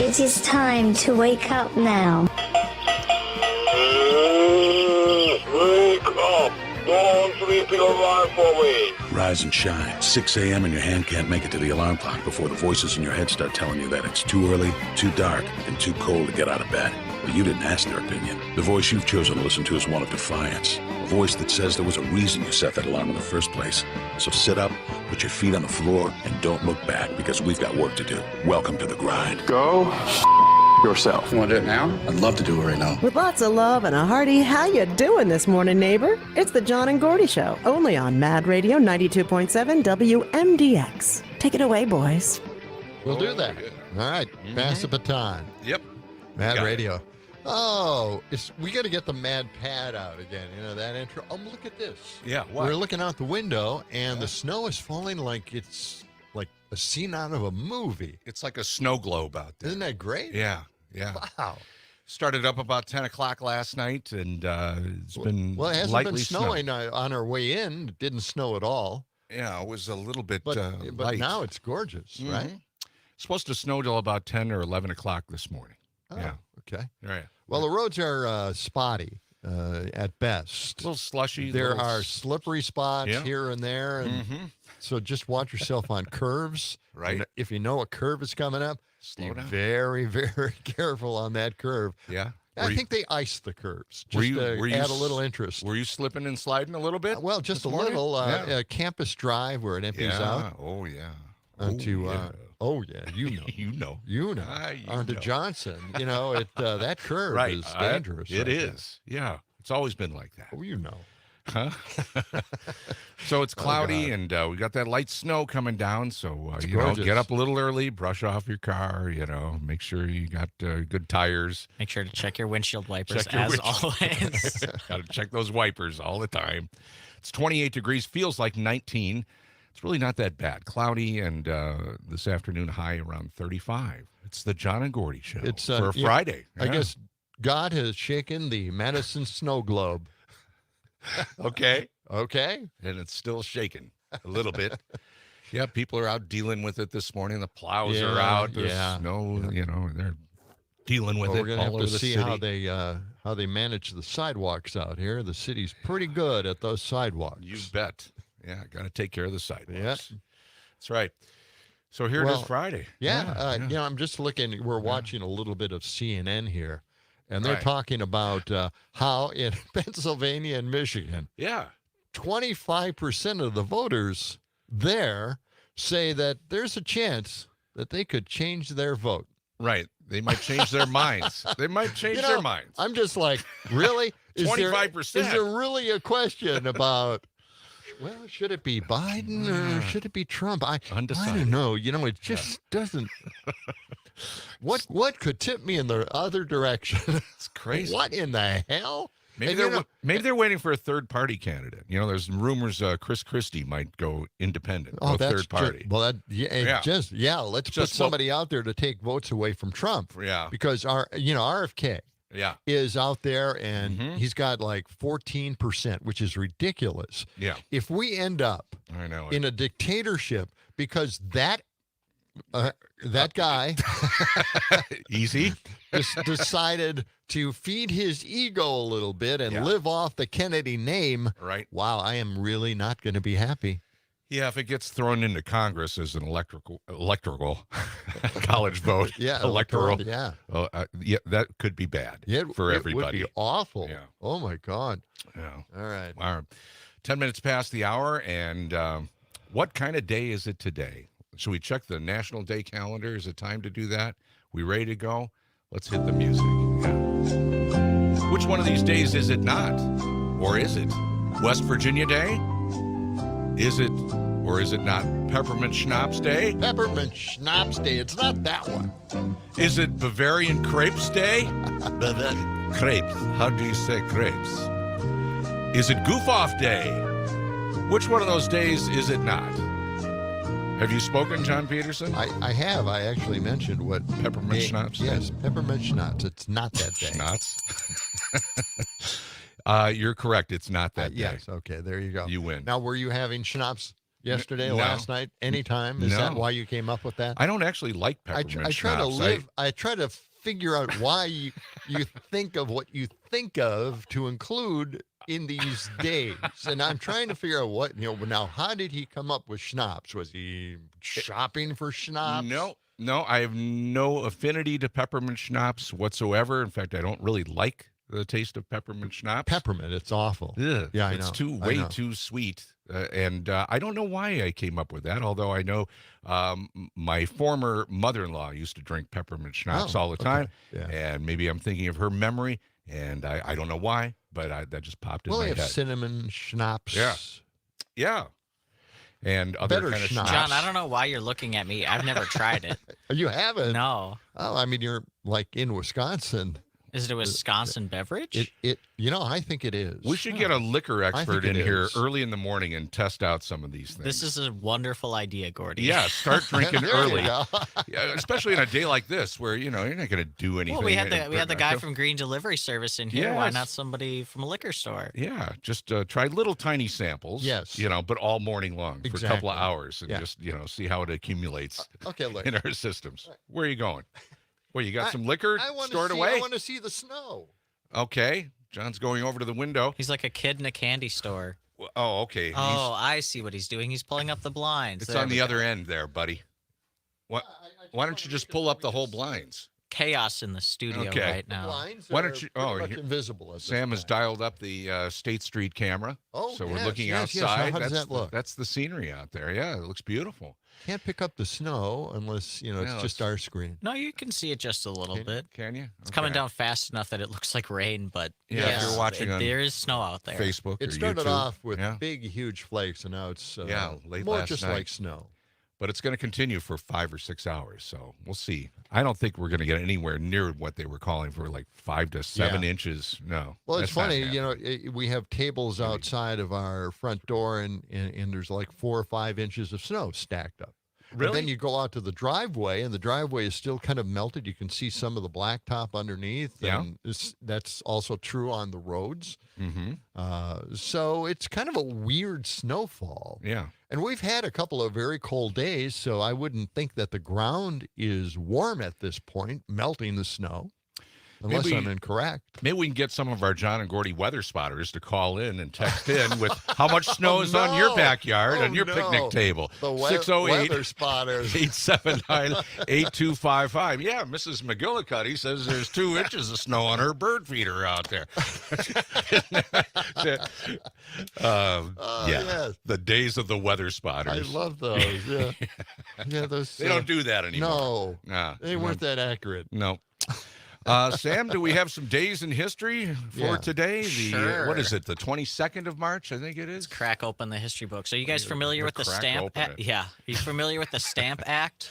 It is time to wake up now. Wake up! Don't sleep your alarm for me. Rise and shine. 6 a.m. and your hand can't make it to the alarm clock before the voices in your head start telling you that it's too early, too dark, and too cold to get out of bed. But you didn't ask their opinion. The voice you've chosen to listen to is one of defiance. A voice that says there was a reason you set that alarm in the first place. So sit up, put your feet on the floor, and don't look back, because we've got work to do. Welcome to the grind. Go yourself. You want to do it now? I'd love to do it right now. With lots of love and a hearty, how you doing this morning, neighbor? It's the John and Gordy Show, only on Mad Radio 92.7 WMDX. Take it away, boys. We'll do that. All right, pass the baton. Yep. Mad Radio. Oh, we got to get the Mad Pad out again. You know, that intro. Oh, look at this. Yeah, what? We're looking out the window, and the snow is falling like it's like a scene out of a movie. It's like a snow globe out there. Isn't that great? Yeah, yeah. Wow. Started up about 10 o'clock last night, and it's been Well, it hasn't lightly been snowing on our way in. It didn't snow at all. Yeah, it was a little bit But light. now it's gorgeous, right? It's supposed to snow till about 10 or 11 o'clock this morning. Oh, yeah. okay. Right. Well, the roads are spotty at best. A little slushy. There are slippery spots here and there, and so just watch yourself on curves. Right. And if you know a curve is coming up, Slow be down. very, very careful on that curve. Yeah. I think they ice the curves just to add a little interest. Were you slipping and sliding a little bit? Well, just a morning? little. Campus Drive where it empties out. Oh, yeah. Onto, you know. you know, onto Johnson. You know, that curve is dangerous. It is. Yeah. It's always been like that. Oh, you know. Huh? So it's cloudy, and we got that light snow coming down. So, get up a little early, brush off your car, make sure you got good tires. Make sure to check your windshield wipers Always. Got to check those wipers all the time. It's 28 degrees, feels like 19. It's really not that bad. Cloudy, and this afternoon high around 35. It's the John and Gordy Show for Friday. I guess God has shaken the Madison snow globe. Okay. Okay. And it's still shaking a little bit. Yeah, people are out dealing with it this morning. The plows are out. There's snow, they're dealing with it. We're going to have all over to the see city. how they manage the sidewalks out here. The city's pretty good at those sidewalks. You bet. Yeah, got to take care of the sidewalks. Yeah. That's right. So here it is Friday. Yeah. I'm just looking. We're watching a little bit of CNN here, and they're talking about how in Pennsylvania and Michigan, 25% of the voters there say that there's a chance that they could change their vote. Right. They might change their minds. They might change their minds. I'm just like, really? 25%. Is there really a question about, well, should it be Biden or should it be Trump? I don't know. It just doesn't. What could tip me in the other direction? It's crazy. What in the hell? Maybe they're waiting for a third-party candidate. There's rumors Chris Christie might go independent, third party. Let's put somebody out there to take votes away from Trump. Yeah. Because RFK is out there, and he's got like 14%, which is ridiculous. Yeah. If we end up in a dictatorship because that guy easy just decided to feed his ego a little bit and live off the Kennedy name. Right. Wow, I am really not going to be happy. Yeah, if it gets thrown into Congress as an electoral college vote. Electoral. Yeah. That could be bad for everybody. It would be awful. Yeah. Oh, my God. Yeah. All right. 10 minutes past the hour, and what kind of day is it today? Should we check the National Day calendar? Is it time to do that? We ready to go? Let's hit the music. Yeah. Which one of these days is it not? Or is it West Virginia Day? Is it, or is it not Peppermint Schnapps Day? Peppermint Schnapps Day. It's not that one. Is it Bavarian Crepes Day? Crepes. How do you say crepes? Is it Goof Off Day? Which one of those days is it not? Have you spoken, John Peterson? I have. I actually mentioned what Peppermint Schnapps. Yes, Peppermint Schnapps. It's not that day. Schnapps? You're correct. It's not that day. Yes. Okay. There you go. You win. Now, were you having schnapps yesterday, No. last night, anytime? Is that No. why you came up with that? I don't actually like I peppermint try to schnapps. I try to figure out why you think of what you think of to include in these days. And I'm trying to figure out now, how did he come up with schnapps? Was he shopping for schnapps? No, I have no affinity to peppermint schnapps whatsoever. In fact, I don't really like the taste of peppermint schnapps. Peppermint, it's awful. Ugh, Yeah, I it's know. way too sweet. And I don't know why I came up with that, although I know my former mother-in-law used to drink peppermint schnapps all the time. Yeah. And maybe I'm thinking of her memory, and I don't know why, but that just popped in Well, my they have head. cinnamon schnapps. Yeah. And other Better kind of schnapps. John, I don't know why you're looking at me. I've never tried it. You haven't? No. Oh, I mean, you're like in Wisconsin. Is it a Wisconsin beverage? I think it is. We should get a liquor expert in it here is. early in the morning and test out some of these things. This is a wonderful idea, Gordy. Yeah, start drinking There early. you go. Yeah, especially in a day like this where, you're not going to do anything. Well, we had the guy from Green Delivery Service in here. Why Yes. not somebody from a liquor store? Yeah, just try little tiny samples. Yes. But all morning long for a couple of Exactly. hours and Yeah. just, see how it accumulates Okay, look. in our systems. Where are you going? Well, you got some liquor I want stored to see, away? I want to see the snow. Okay. John's going over to the window. He's like a kid in a candy store. Oh, okay. Oh, I see what he's doing. He's pulling up the blinds. It's There on we the go. other end there, buddy. What? Why don't you just pull up the whole blinds? Chaos in the studio Okay. right now. Blinds Why are don't you- pretty oh, much here- invisible. At this Sam has point. dialed up the State Street camera. Oh, so we're yes, looking yes, yes. outside. How does that's that look? That's the scenery out there. Yeah, it looks beautiful. Can't pick up the snow unless No, it's just our screen. No, you can see it just a little bit. Can you? It's coming down fast enough that it looks like rain, but Yeah, if yes, you're watching on there is snow out there. Facebook It or started YouTube. off with Yeah. big, huge flakes, and now it's Late more last just night. like snow. But it's going to continue for 5 or 6 hours, so we'll see. I don't think we're going to get anywhere near what they were calling for, like 5 to 7 inches. No. Well, it's that's not funny, happening. we have tables outside of our front door, and there's like 4 or 5 inches of snow stacked up. But Really? then you go out to the driveway, and the driveway is still kind of melted. You can see some of the blacktop underneath. Yeah. And that's also true on the roads. Mm-hmm. So it's kind of a weird snowfall. Yeah. And we've had a couple of very cold days, so I wouldn't think that the ground is warm at this point, melting the snow, unless Maybe- I'm incorrect. Maybe we can get some of our John and Gordy weather spotters to call in and text in with how much snow is on your no. backyard, Oh, on your no. picnic table. The 608 weather spotters. 879-8255. Yeah, Mrs. McGillicuddy says there's 2 inches of snow on her bird feeder out there. Yes. The days of the weather I spotters. love those. Yeah, yeah. Those. They don't do that anymore. No, Nah, they weren't that accurate. No. Sam, do we have some days in history for Yeah. today? Sure. What is it? The 22nd of March, I think it is. Let's crack open the history books. Are you guys familiar with the crack Stamp open Act? it. Yeah. Are you familiar with the Stamp Act?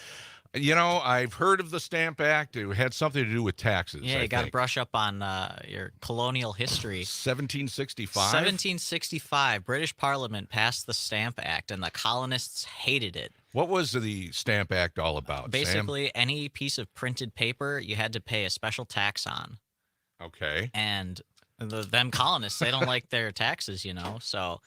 I've heard of the Stamp Act. It had something to do with taxes. Yeah, I you got to think. brush up on your colonial history. 1765. 1765, British Parliament passed the Stamp Act, and the colonists hated it. What was the Stamp Act all about? Sam? Basically, any piece of printed paper you had to pay a special tax on. Okay. And them colonists, they don't like their taxes, So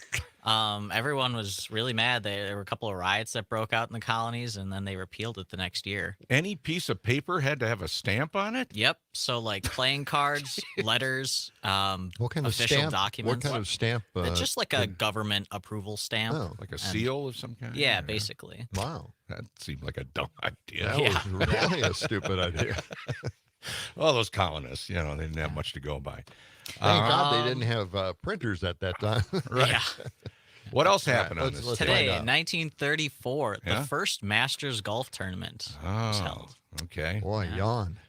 everyone was really mad. There were a couple of riots that broke out in the colonies, and then they repealed it the next year. Any piece of paper had to have a stamp on it? Yep. So like playing cards, letters, What kind of official stamp? documents. What kind of stamp? It's just like a government approval stamp. Oh, Like a seal of some kind? Yeah, Or- basically. wow. That seemed like a dumb idea. That Yeah. was really a stupid idea. All those colonists, they didn't have much to go by. Thank God they didn't have printers at that time. Yeah. What else happened on let's- this? let's day? Today, find in out. 1934, Yeah? the first Masters golf tournament was Oh, held. okay. Boy, yawn.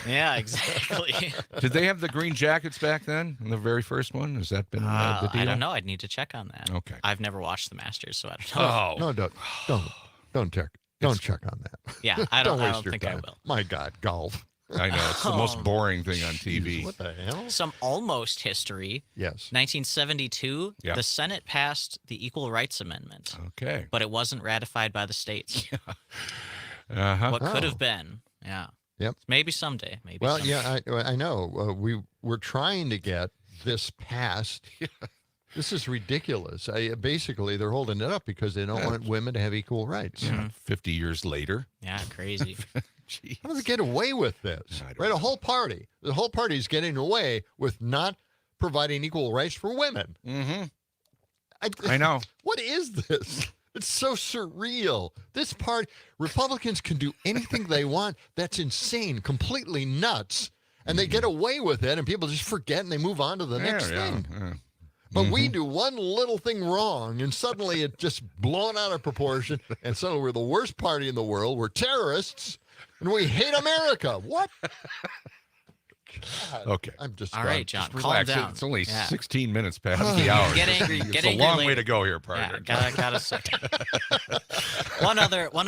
Yeah, exactly. Did they have the green jackets back then in the very first one? Has that been the deal? I don't know. I'd need to check on that. Okay. I've never watched the Masters, so I don't know. Oh, No, don't check. Don't check on that. Yeah, I don't waste your think time. I will. My God, golf. I know. It's the most boring thing on TV. What the hell? Some almost history. Yes. 1972, Yeah. the Senate passed the Equal Rights Amendment, Okay. but it wasn't ratified by the states. Uh-huh. What could Oh. have been. Yeah. Yep. Maybe someday. Maybe Well, someday. yeah, I know. We're trying to get this passed This is ridiculous. Basically, they're holding it up because they don't want women to have equal rights. Yeah, 50 years later. Yeah, crazy. Jeez. How do they get away with this? I don't Right, know. a whole party. The whole party is getting away with not providing equal rights for women. Mm-hmm. I know. What is this? It's so surreal. This party, Republicans can do anything they want. That's insane, completely nuts. And they get away with it, and people just forget and they move on to the next thing. Yeah. But we do one little thing wrong, and suddenly it's just blown out of proportion, and suddenly we're the worst party in the world. We're terrorists, and we hate America. What? God, Okay. I'm just All right, John, calm Relax. down. It's only Yeah. 16 minutes past the hour. Get angry. It's Get a angry long way later. to go here, Yeah, partner. gotta say. One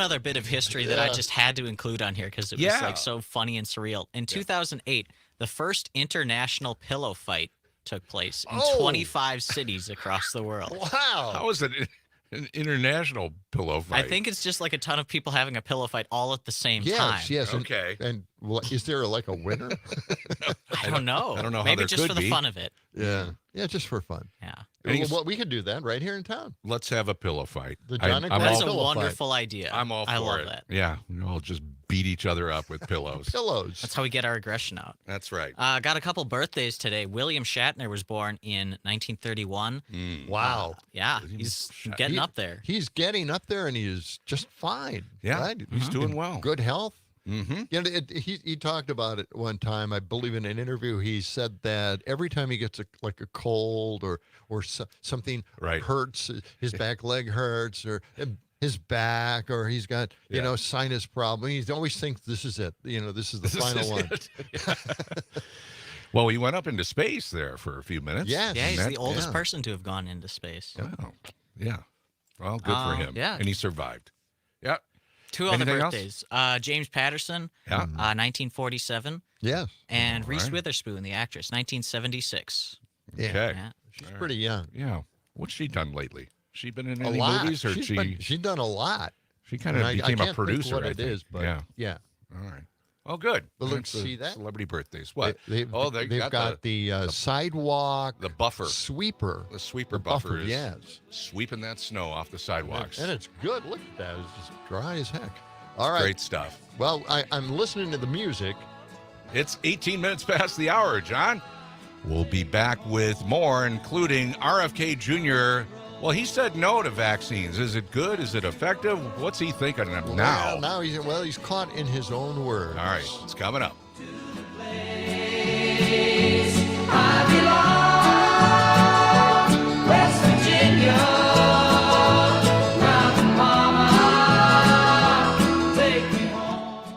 other bit of history that I just had to include on here because it was Yeah. like so funny and surreal. In 2008, the first international pillow fight took place in Oh. 25 cities across the world. Wow. How is it an international pillow fight? I think it's just like a ton of people having a pillow fight all at the same time. Yes, yes. Okay. And is there like a winner? I don't know. I don't know how Maybe there just could for the be. fun of it. Yeah. Yeah, just for fun. Yeah. Well, we could do that right here in town. Let's have a pillow fight. The John and I'm Gordy That's a pillow fight. wonderful idea. I'm all for I love it. that. Yeah, we'll just beat each other up with pillows. Pillows. That's how we get our aggression out. That's right. Got a couple birthdays today. William Shatner was born in 1931. Wow. Yeah, William he's Shatner. getting up there. He's getting up there, and he is just fine. Yeah, right? he's doing well. Good health. Mm-hmm. You know, he talked about it one time. I believe in an interview, he said that every time he gets a cold or something Right. hurts, his back leg hurts, or his back, or he's got sinus problem. He always thinks this is it. This is the final one. Well, he went up into space there for a few minutes. Yes. Yeah, he's That- the oldest yeah. person to have gone into space. Wow. Yeah. Well, good for him. Yeah. And he survived. Yeah. Two other Anything else? birthdays. James Patterson, Yeah. 1947, Yes. and Reese right. Witherspoon, the actress, 1976. Yeah. Okay. Yeah. She's pretty young. Yeah. What's she done lately? She been in A any lot. movies, or She's done a lot. she kind And of I became can't a think producer? what I it think. is, but yeah. All right. Oh, good. But let's That's the see that. celebrity birthdays. What? They've they've got the sidewalk the buffer. sweeper. The sweeper The buffer is yes. sweeping that snow off the sidewalks. And it's good. Look at that. It's just dry as heck. All right. Great stuff. Well, I'm listening to the music. It's 18 minutes past the hour, John. We'll be back with more, including RFK Jr. Well, he said no to vaccines. Is it good? Is it effective? What's he thinking of now? Well, now he's caught in his own words. All right, it's coming up. West Virginia, Mountain Mama, take me home.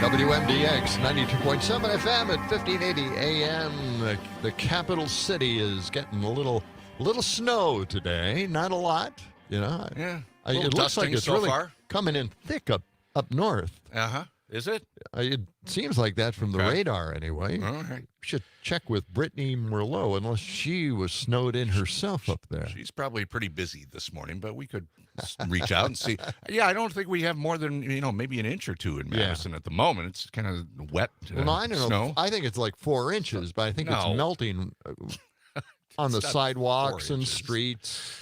WMDX 92.7 FM at 1580 AM. The capital city is getting a little snow today. Not a lot, Yeah. It looks like dusting it's so really far. coming in thick up north. Uh-huh. Is it? It seems like that from the Okay. radar anyway. All right. We should check with Brittany Merlot unless she was snowed in herself up there. She's probably pretty busy this morning, but we could reach out and see. Yeah, I don't think we have more than, maybe an inch or two in Yeah. Madison at the moment. It's kind of wet Well, no, I don't know. snow. I think it's like 4 inches, but I think it's No. melting on the not sidewalks 4 and inches. streets.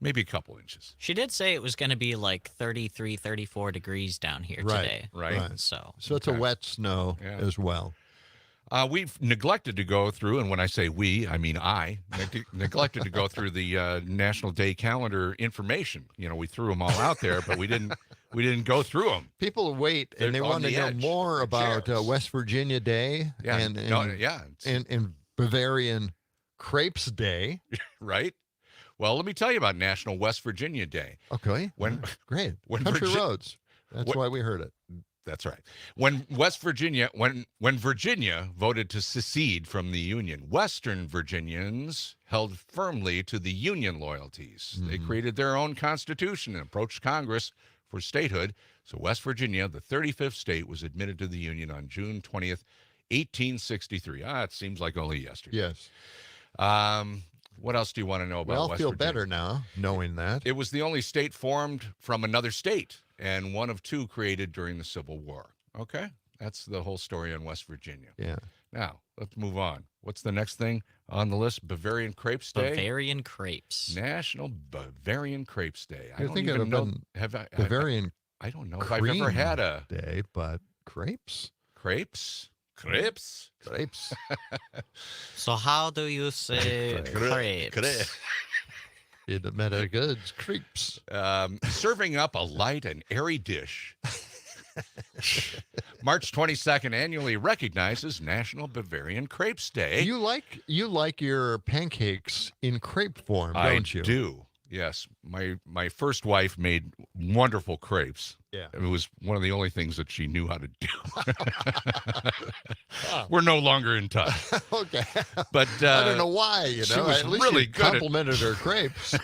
Maybe a couple inches. She did say it was going to be like 33, 34 degrees down here Right. today. Right. So So it's a Okay. wet snow Yeah. as well. We've neglected to go through, and when I say we, I mean I neglected to go through the National Day calendar information. We threw them all out there, but we didn't go through them. People wait They're and they on want to the know edge. more They're about jealous. West Virginia Day Yeah, and it's- and Bavarian Crepes Day. right. Well, let me tell you about National West Virginia Day. Okay. When- Great. when Country Virgi- roads. That's What- why we heard it. That's right. When Virginia voted to secede from the Union, Western Virginians held firmly to the Union loyalties. They created their own constitution and approached Congress for statehood. So West Virginia, the 35th state, was admitted to the Union on June 20th, 1863. It seems like only yesterday. Yes. What else do you want to know about We all West feel Virginia? better now knowing that. It was the only state formed from another state and one of two created during the Civil War. Okay? That's the whole story on West Virginia. Yeah. Now, let's move on. What's the next thing on the list? Bavarian Crepes Day? Bavarian crepes. National Bavarian Crepes Day. I I don't think it even would know. have Have I? Bavarian I don't know if I've ever cream had a day, but crepes? crepes. Crepes. Crepes. So how do you say crepes? It met a goods. Crepes. Serving up a light and airy dish. March 22nd annually recognizes National Bavarian Crepes Day. You like your pancakes in crepe form, I don't you? do. Yes. My first wife made wonderful crepes. Yeah. It was one of the only things that she knew how to do. We're no longer in touch. Okay. But I don't know why, she was At least really you good at- complimented her crepes.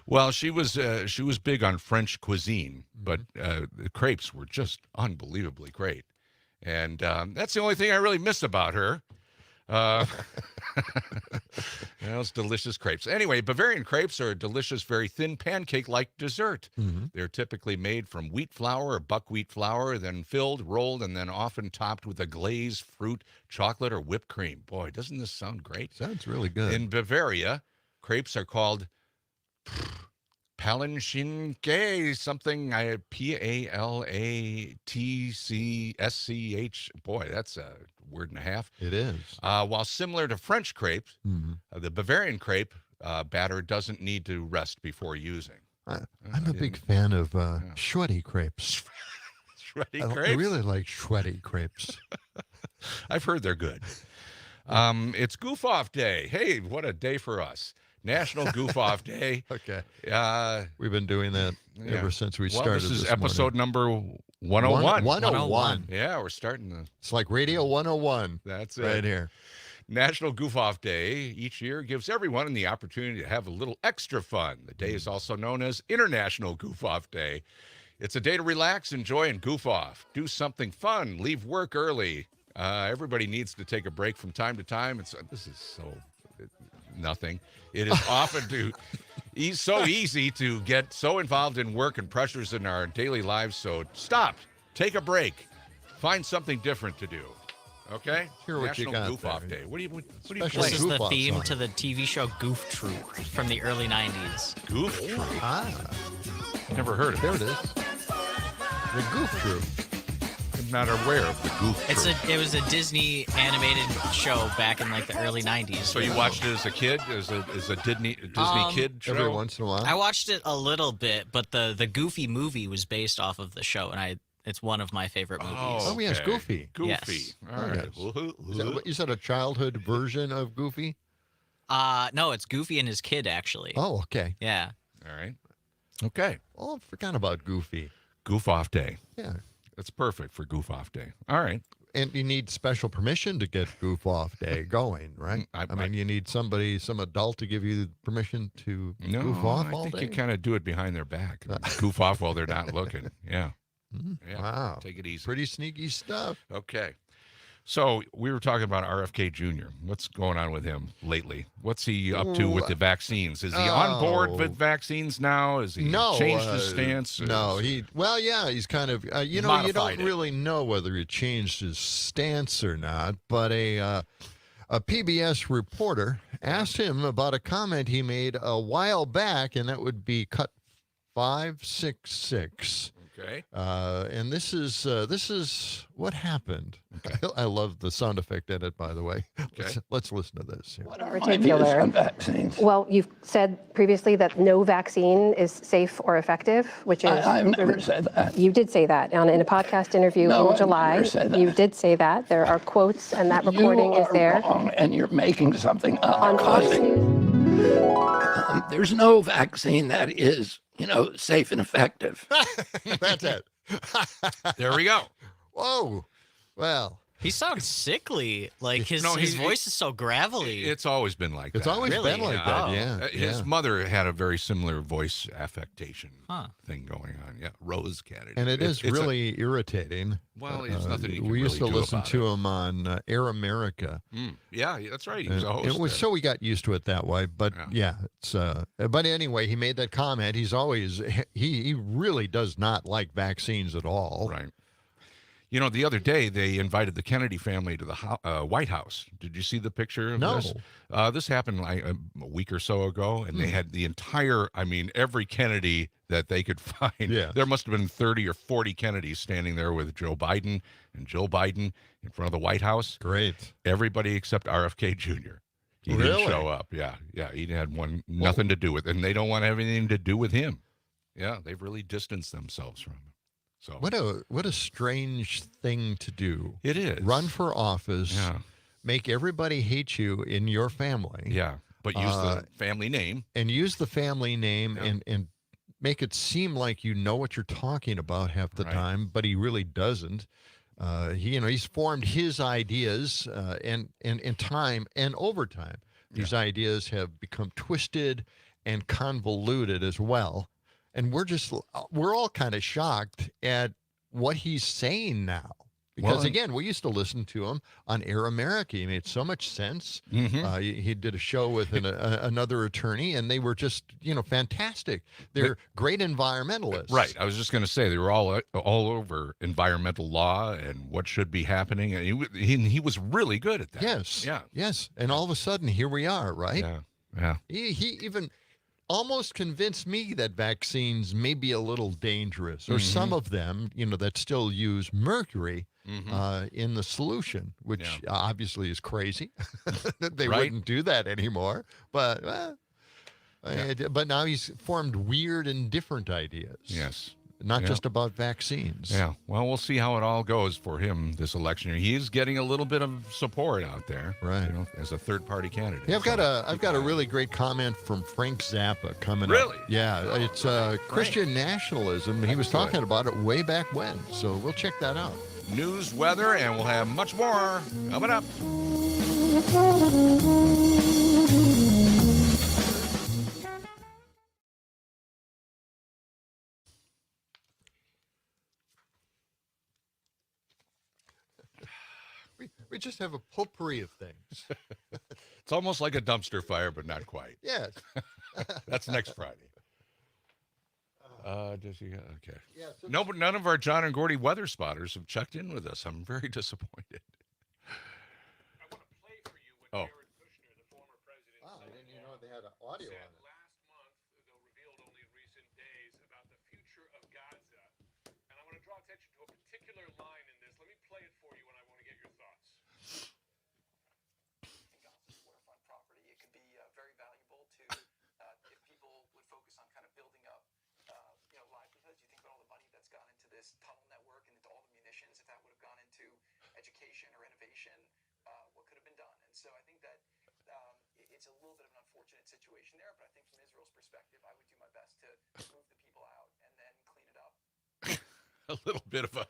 Well, she was big on French cuisine, but the crepes were just unbelievably great. And that's the only thing I really miss about her. Those delicious crepes. Anyway, Bavarian crepes are a delicious, very thin pancake-like dessert. They're typically made from wheat flour or buckwheat flour, then filled, rolled, and then often topped with a glazed fruit, chocolate, or whipped cream. Boy, doesn't this sound great? Sounds really good. In Bavaria, crepes are called Palatschinke, something Palatschsch. Boy, that's a word and a half. It is. While similar to French crepes, the Bavarian crepe batter doesn't need to rest before using. I'm a big fan of sweaty crepes. Shreddy I crepes? really like sweaty crepes. I've heard they're good. It's Goof Off Day. Hey, what a day for us. National Goof Off Day. Okay. Yeah. We've been doing that ever since we started. This is morning. episode number 101. 101. Yeah, we're starting the. It's like Radio 101 That's it. right here. National Goof Off Day each year gives everyone the opportunity to have a little extra fun. The day is also known as International Goof Off Day. It's a day to relax, enjoy, and goof off. Do something fun. Leave work early. Everybody needs to take a break from time to time. This is so nothing. It is often so easy to get so involved in work and pressures in our daily lives. So stop. Take a break. Find something different to do. Okay? Hear what you National got Goof there. Off Day. What are you Special This playing? is Goof the Off theme song. to the TV show Goof Troop from the early 90s. Goof Troop. Ah, Never heard of there it. it is. The Goof Troop. I'm not aware of the Goof Troop. It was a Disney animated show back in like the early 90s. So you watched it as a kid, as a Disney kid show? Every once in a while. I watched it a little bit, but the Goofy movie was based off of the show, and it's one of my favorite movies. Oh, yes, okay. Goofy. Goofy. Yes. All right. Yes. Is that what you said, a childhood version of Goofy? No, it's Goofy and his kid actually. Oh, okay. Yeah. All right. Okay. Oh, I forgot about Goofy. Goof Off Day. Yeah. That's perfect for Goof Off Day. All right. And you need special permission to get Goof Off Day going, right? I mean, you need some adult to give you permission to No, goof off I all think day. you kind of do it behind their back. Goof off while they're not looking. Yeah. Yeah, Wow. take it easy. Pretty sneaky stuff. Okay. So we were talking about RFK Jr. What's going on with him lately? What's he up to with the vaccines? Is he on board with vaccines now? Is he changed his stance? No, he's kind of, you Modified don't it. really know whether he changed his stance or not, but a PBS reporter asked him about a comment he made a while back, and that would be cut 566. Okay. And this is what happened. Okay. I love the sound effect in it, by the way. Okay. Let's listen to this. Here. Particular. Well, you've said previously that no vaccine is safe or effective, which is. I've never said that. You did say that in a podcast interview No, in July. I've never said that. You did say that. There are quotes, and that recording you is there. are wrong, and you're making something up. On Fox News. There's no vaccine that is, safe and effective. That's it. There we go. Whoa. Well, He sounds sickly. Like his voice is so gravelly. It's always been like that. it's always Really? been like Oh. that. Yeah. His mother had a very similar voice affectation Huh. thing going on. Yeah, Rose Kennedy. And it is It's really irritating. Well, there's nothing you can we used really to do listen about to him on Air America. Yeah, that's right. He was a host. So we got used to it that way. But yeah, it's. But anyway, he made that comment. He's always he really does not like vaccines at all. Right. The other day they invited the Kennedy family to the White House. Did you see the picture of No. this? This happened like a week or so ago, and they had the entire, every Kennedy that they could find. Yeah. There must have been 30 or 40 Kennedys standing there with Joe Biden and Jill Biden in front of the White House. Great. Everybody except RFK Jr. He Really? didn't show up. Yeah. He had nothing to do with it, and they don't want anything to do with him. Yeah, they've really distanced themselves from him. So What a strange thing to do. it is. Run for office. Yeah. Make everybody hate you in your family. Yeah, but use the family name. And use the family name Yeah. and make it seem like you know what you're talking about half the Right. time, but he really doesn't. He's formed his ideas and in time and over time. These ideas have become twisted and convoluted as well. And we're all kind of shocked at what he's saying now. Because, Well, again, we used to listen to him on Air America. He made so much sense. Mhm. He did a show with another attorney, and they were just, fantastic. They're great environmentalists. Right. I was just going to say they were all over environmental law and what should be happening. And he was really good at that. Yes. Yeah. Yes. And all of a sudden, here we are, right? Yeah. Yeah. He even almost convinced me that vaccines may be a little dangerous, or some of them, that still use mercury in the solution, which obviously is crazy. That they Right. wouldn't do that anymore. But but now he's formed weird and different ideas. Yes. Not Yeah. just about vaccines. Yeah. Well, we'll see how it all goes for him this election year. He is getting a little bit of support out there, Right. as a third-party candidate. Yeah, I've got a really great comment from Frank Zappa coming Really? up. Yeah, it's Christian nationalism. He was talking about it way back when, so we'll check that out. News, weather, and we'll have much more coming up. We just have a potpourri of things. It's almost like a dumpster fire, but not quite. Yes. That's next Friday. Okay. Yeah, so- No, but none of our John and Gordy weather spotters have checked in with us. I'm very disappointed. Oh. Wow, I didn't even know they had an audio on it. Last month, though revealed only in recent days, about the future of Gaza. And I want to draw attention to a particular line in this. Let me play it for you, and I want to get your thoughts. Gaza's waterfront property. It could be very valuable to if people would focus on kind of building up, livelihoods. You think about all the money that's gone into this tunnel network and into all the munitions. If that would have gone into education or innovation, what could have been done? And so I think that it's a little bit of an unfortunate situation there. But I think from Israel's perspective, I would do my best to move the people out and then clean it up. A little bit of a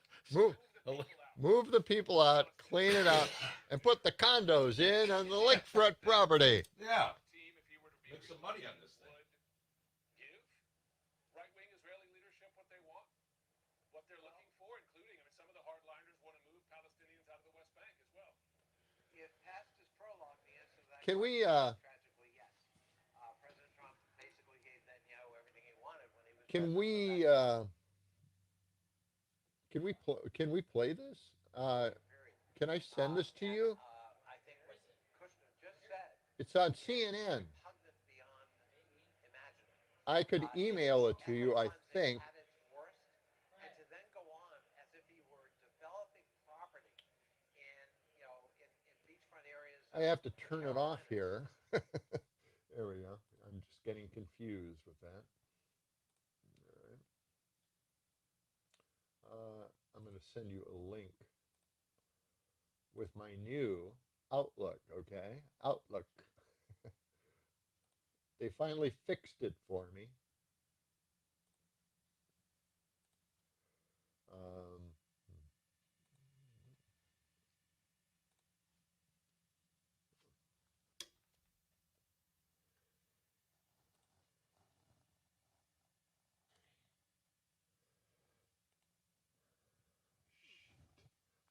Move the people out, clean it up, and put the condos in on the lakefront property. Yeah. Make some money on this thing. Give right-wing Israeli leadership what they want? what they're looking for, including, I mean, some of the hardliners want to move Palestinians out of the West Bank as well. If past is prologue, the answer to that Can we, tragically, yes. President Trump basically gave Netanyahu everything he wanted when he was can we play this? Can I send this to you? I think what Kushner just said, It's on CNN. repugnant beyond imagining. I could email it to you, I think. At its worst, and to then go on as if he were developing property in beachfront areas. I have to turn it off here. There we go. I'm just getting confused with that. All right. I'm going to send you a link with my new Outlook, okay? Outlook. They finally fixed it for me.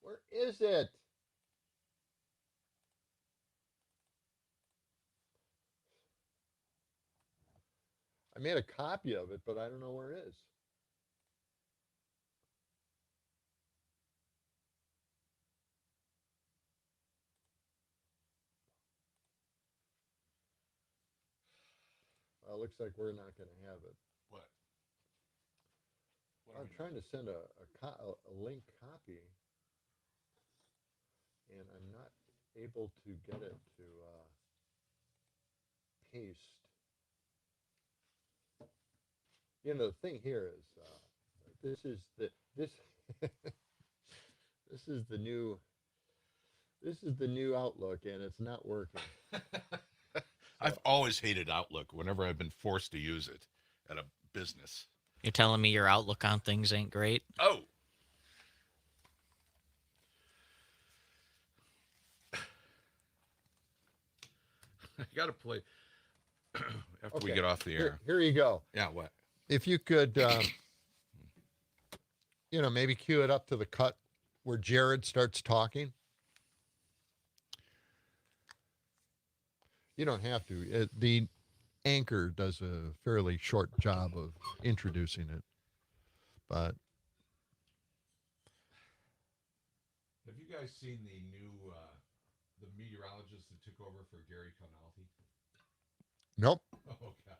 Where is it? I made a copy of it, but I don't know where it is. Well, it looks like we're not going to have it. What? I'm trying to send a link copy, and I'm not able to get it to paste. You know, the thing here is this is the new Outlook, and it's not working. I've always hated Outlook whenever I've been forced to use it at a business. You're telling me your outlook on things ain't great? Oh. I got to play after we get off the air. Here you go. Yeah, what? If you could, maybe cue it up to the cut where Jared starts talking. You don't have to. The anchor does a fairly short job of introducing it. But have you guys seen the new the meteorologist that took over for Gary Conalti? Nope. Oh God.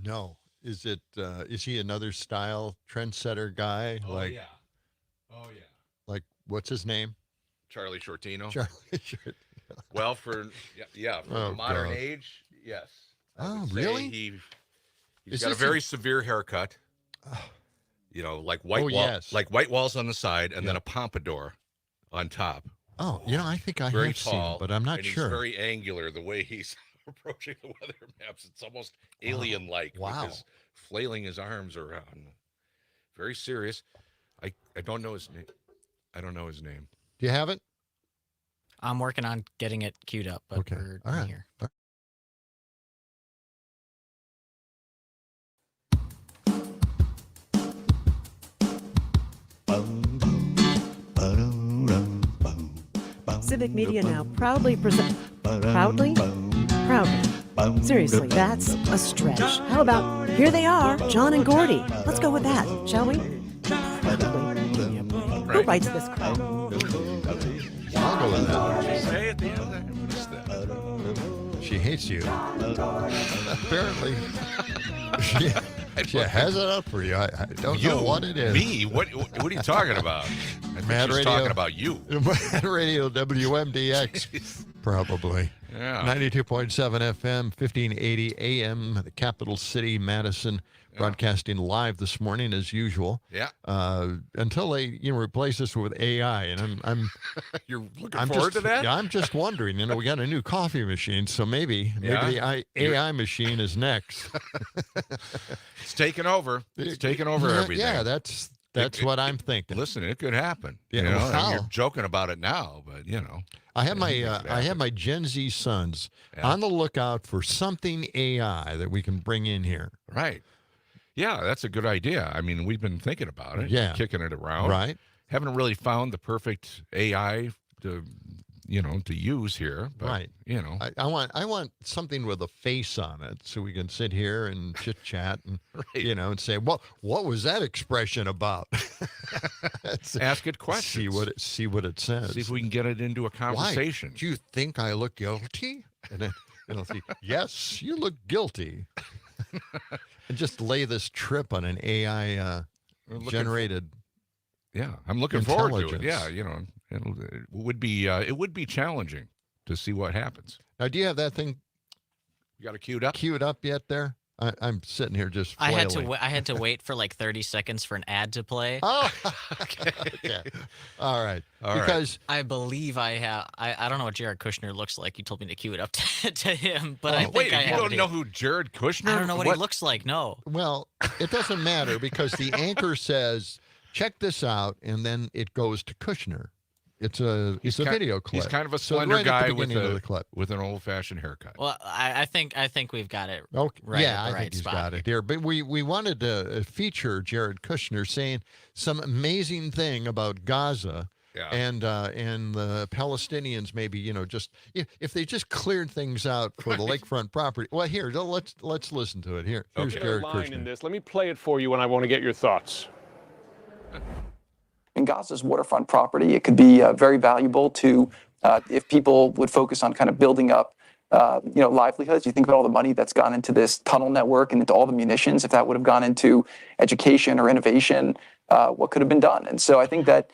No. Is he another style trendsetter guy? Oh like, yeah. Oh yeah. Like, what's his name? Charlie Shortino. Charlie Shortino. Well, for the modern age, yes. Oh, really? He's got a very severe haircut. Like white walls on the side, and then a pompadour on top. Oh, I think I Very have tall, seen him, but I'm not and sure. He's very angular the way he's approaching the weather maps. It's almost alien-like. Wow. With his flailing his arms around. Very serious. I don't know his name. I don't know his name. Do you have it? I'm working on getting it queued up, but Okay. we're All right. here. Civic Media now proudly present. Proudly? Proudly. Seriously, that's a stretch. How about here they are, John and Gordy? Let's go with that, shall we? Proudly. Who writes this crap? I'll go with that. Say at the end there. What is that? She hates you. Apparently. She has it up for you. I don't know what it is. Me? What are you talking about? I think Mad she's Radio. talking about you. Mad Radio WMDX, probably. Yeah. 92.7 FM, 1580 AM, the capital city, Madison, broadcasting live this morning as usual. Yeah. Until they replace us with AI, and I'm You're looking forward to that? Yeah, I'm just wondering. We got a new coffee machine, so maybe the AI machine is next. It's taking over. It's taking over everything. Yeah, that's what I'm thinking. Listen, it could happen. Yeah, and you're joking about it now, but I have my Gen Z sons on the lookout for something AI that we can bring in here. Right. Yeah, that's a good idea. I mean, we've been thinking about it, Yeah. kicking it around. Right. Haven't really found the perfect AI to use here. But, Right. I want something with a face on it so we can sit here and chit chat and and say, what was that expression about? Ask it questions. See what it says. See if we can get it into a conversation. Why? Do you think I look guilty? And then it'll say, yes, you look guilty. And just lay this trip on an AI generated. Yeah, I'm looking forward to it. Yeah, it would be challenging to see what happens. Now, do you have that thing? You got it queued up? Queued up yet? There, I'm sitting here just flailing. I had to wait for like 30 seconds for an ad to play. Oh, okay. All right. Because I believe I have. I don't know what Jared Kushner looks like. You told me to cue it up to him, but I think wait, I you have don't it. know who Jared Kushner? I don't know what he looks like. No. Well, it doesn't matter because the anchor says, "Check this out," and then it goes to Kushner. It's a video clip. He's kind of a So slender right at guy the with beginning of the clip. with an old-fashioned haircut. Well, I think we've got it. Okay. Right Yeah, at the I right think he's spot. got it here. But we wanted to feature Jared Kushner saying some amazing thing about Gaza. Yeah. And the Palestinians maybe just if they just cleared things out for the lakefront property. Well, here let's listen to it. Here's Jared line in Kushner. this. Let me play it for you, and I want to get your thoughts. In Gaza's waterfront property, it could be very valuable to if people would focus on kind of building up livelihoods. You think about all the money that's gone into this tunnel network and into all the munitions. If that would have gone into education or innovation, what could have been done? And so I think that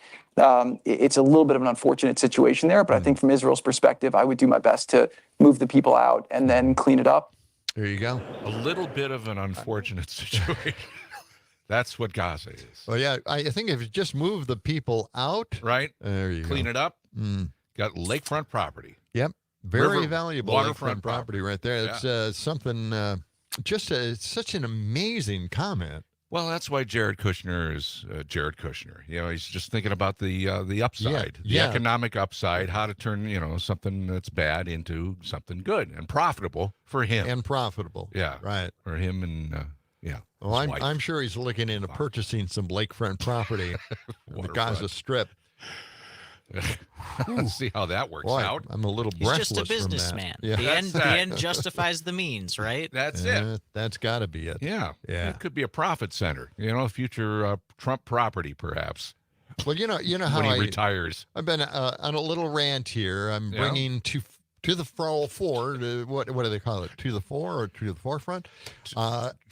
it's a little bit of an unfortunate situation there. But I think from Israel's perspective, I would do my best to move the people out and then clean it up. There you go. A little bit of an unfortunate situation. That's what Gaza is. Well, yeah, I think if you just move the people out, right? There you Clean go. it up. Got lakefront property. Yep, very River- valuable waterfront lakefront property right there. It's something. It's such an amazing comment. Well, that's why Jared Kushner is Jared Kushner. He's just thinking about the upside, the economic upside, how to turn something that's bad into something good and profitable for him. And profitable. Yeah, right. For him and Well, I'm sure he's looking into purchasing some lakefront property in the Gaza Strip. Let's see how that works out. I'm a little He's breathless just a from businessman. that. Yeah. The end justifies the means, right? That's it. That's got to be it. Yeah. It could be a profit center. Future Trump property, perhaps. Well, you know how when he retires. I've been on a little rant here. I'm bringing to the fore. What do they call it? To the fore or to the forefront?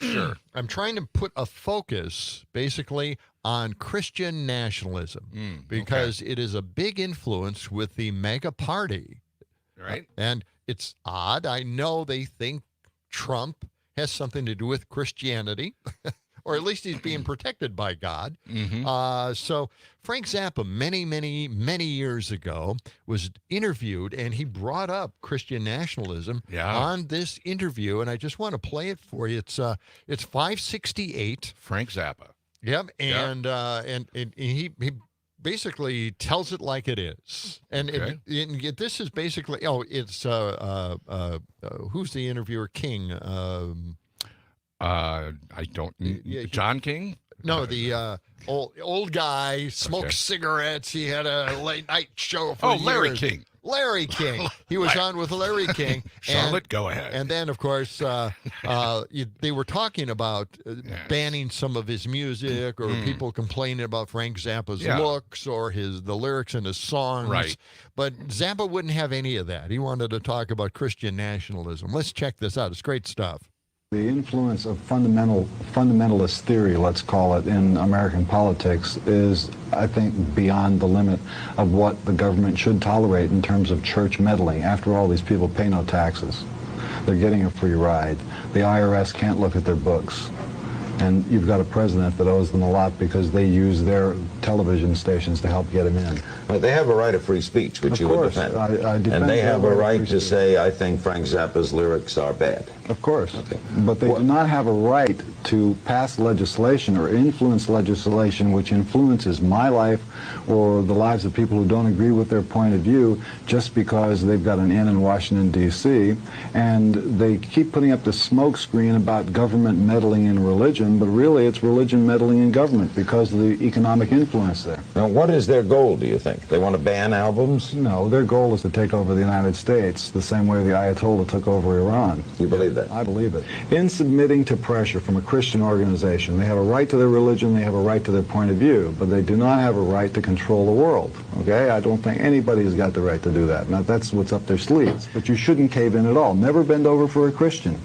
Sure. I'm trying to put a focus basically on Christian nationalism because it is a big influence with the MAGA party. Right. And it's odd. I know they think Trump has something to do with Christianity. Or at least he's being protected by God. So Frank Zappa, many, many, many years ago, was interviewed, and he brought up Christian nationalism on this interview. And I just want to play it for you. It's 568. Frank Zappa. Yep, and he basically tells it like it is. And this is basically it's who's the interviewer? King. I don't. John King? No, the old guy smokes cigarettes. He had a late night show for Larry years. King. Larry King. He was on with Larry King. Charlotte, go ahead. And then, of course, they were talking about banning some of his music, or people complaining about Frank Zappa's looks or the lyrics in his songs. Right. But Zappa wouldn't have any of that. He wanted to talk about Christian nationalism. Let's check this out. It's great stuff. The influence of fundamentalist theory, let's call it, in American politics is, I think, beyond the limit of what the government should tolerate in terms of church meddling. After all, these people pay no taxes. They're getting a free ride. The IRS can't look at their books. And you've got a president that owes them a lot because they use their television stations to help get him in. But they have a right of free speech, which you would defend. I defend and they have a right to speech. say, I think Frank Zappa's lyrics are bad. Of course. Okay. But they do not have a right to pass legislation or influence legislation which influences my life or the lives of people who don't agree with their point of view just because they've got an in Washington, D.C. And they keep putting up the smoke screen about government meddling in religion. religion, but really it's religion meddling in government because of the economic influence there. Now, what is their goal, do you think? They want to ban albums? No, their goal is to take over the United States the same way the Ayatollah took over Iran. You believe that? I believe it. In submitting to pressure from a Christian organization, they have a right to their religion, they have a right to their point of view, but they do not have a right to control the world. Okay? I don't think anybody's got the right to do that. Now, that's what's up their sleeves. But you shouldn't cave in at all. Never bend over for a Christian.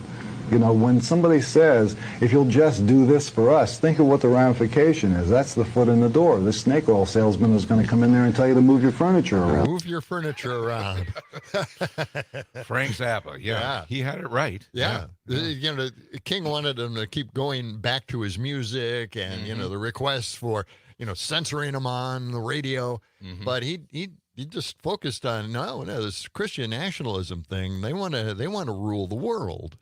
You know, when somebody says, if you'll just do this for us, think of what the ramification is. That's the foot in the door. This snake oil salesman is going to come in there and tell you to move your furniture around. Move your furniture around. Frank Zappa, yeah, he had it right. Yeah. You know, King wanted him to keep going back to his music and, you know, the requests for, you know, censoring him on the radio. But he just focused on, no, this Christian nationalism thing. They want to rule the world.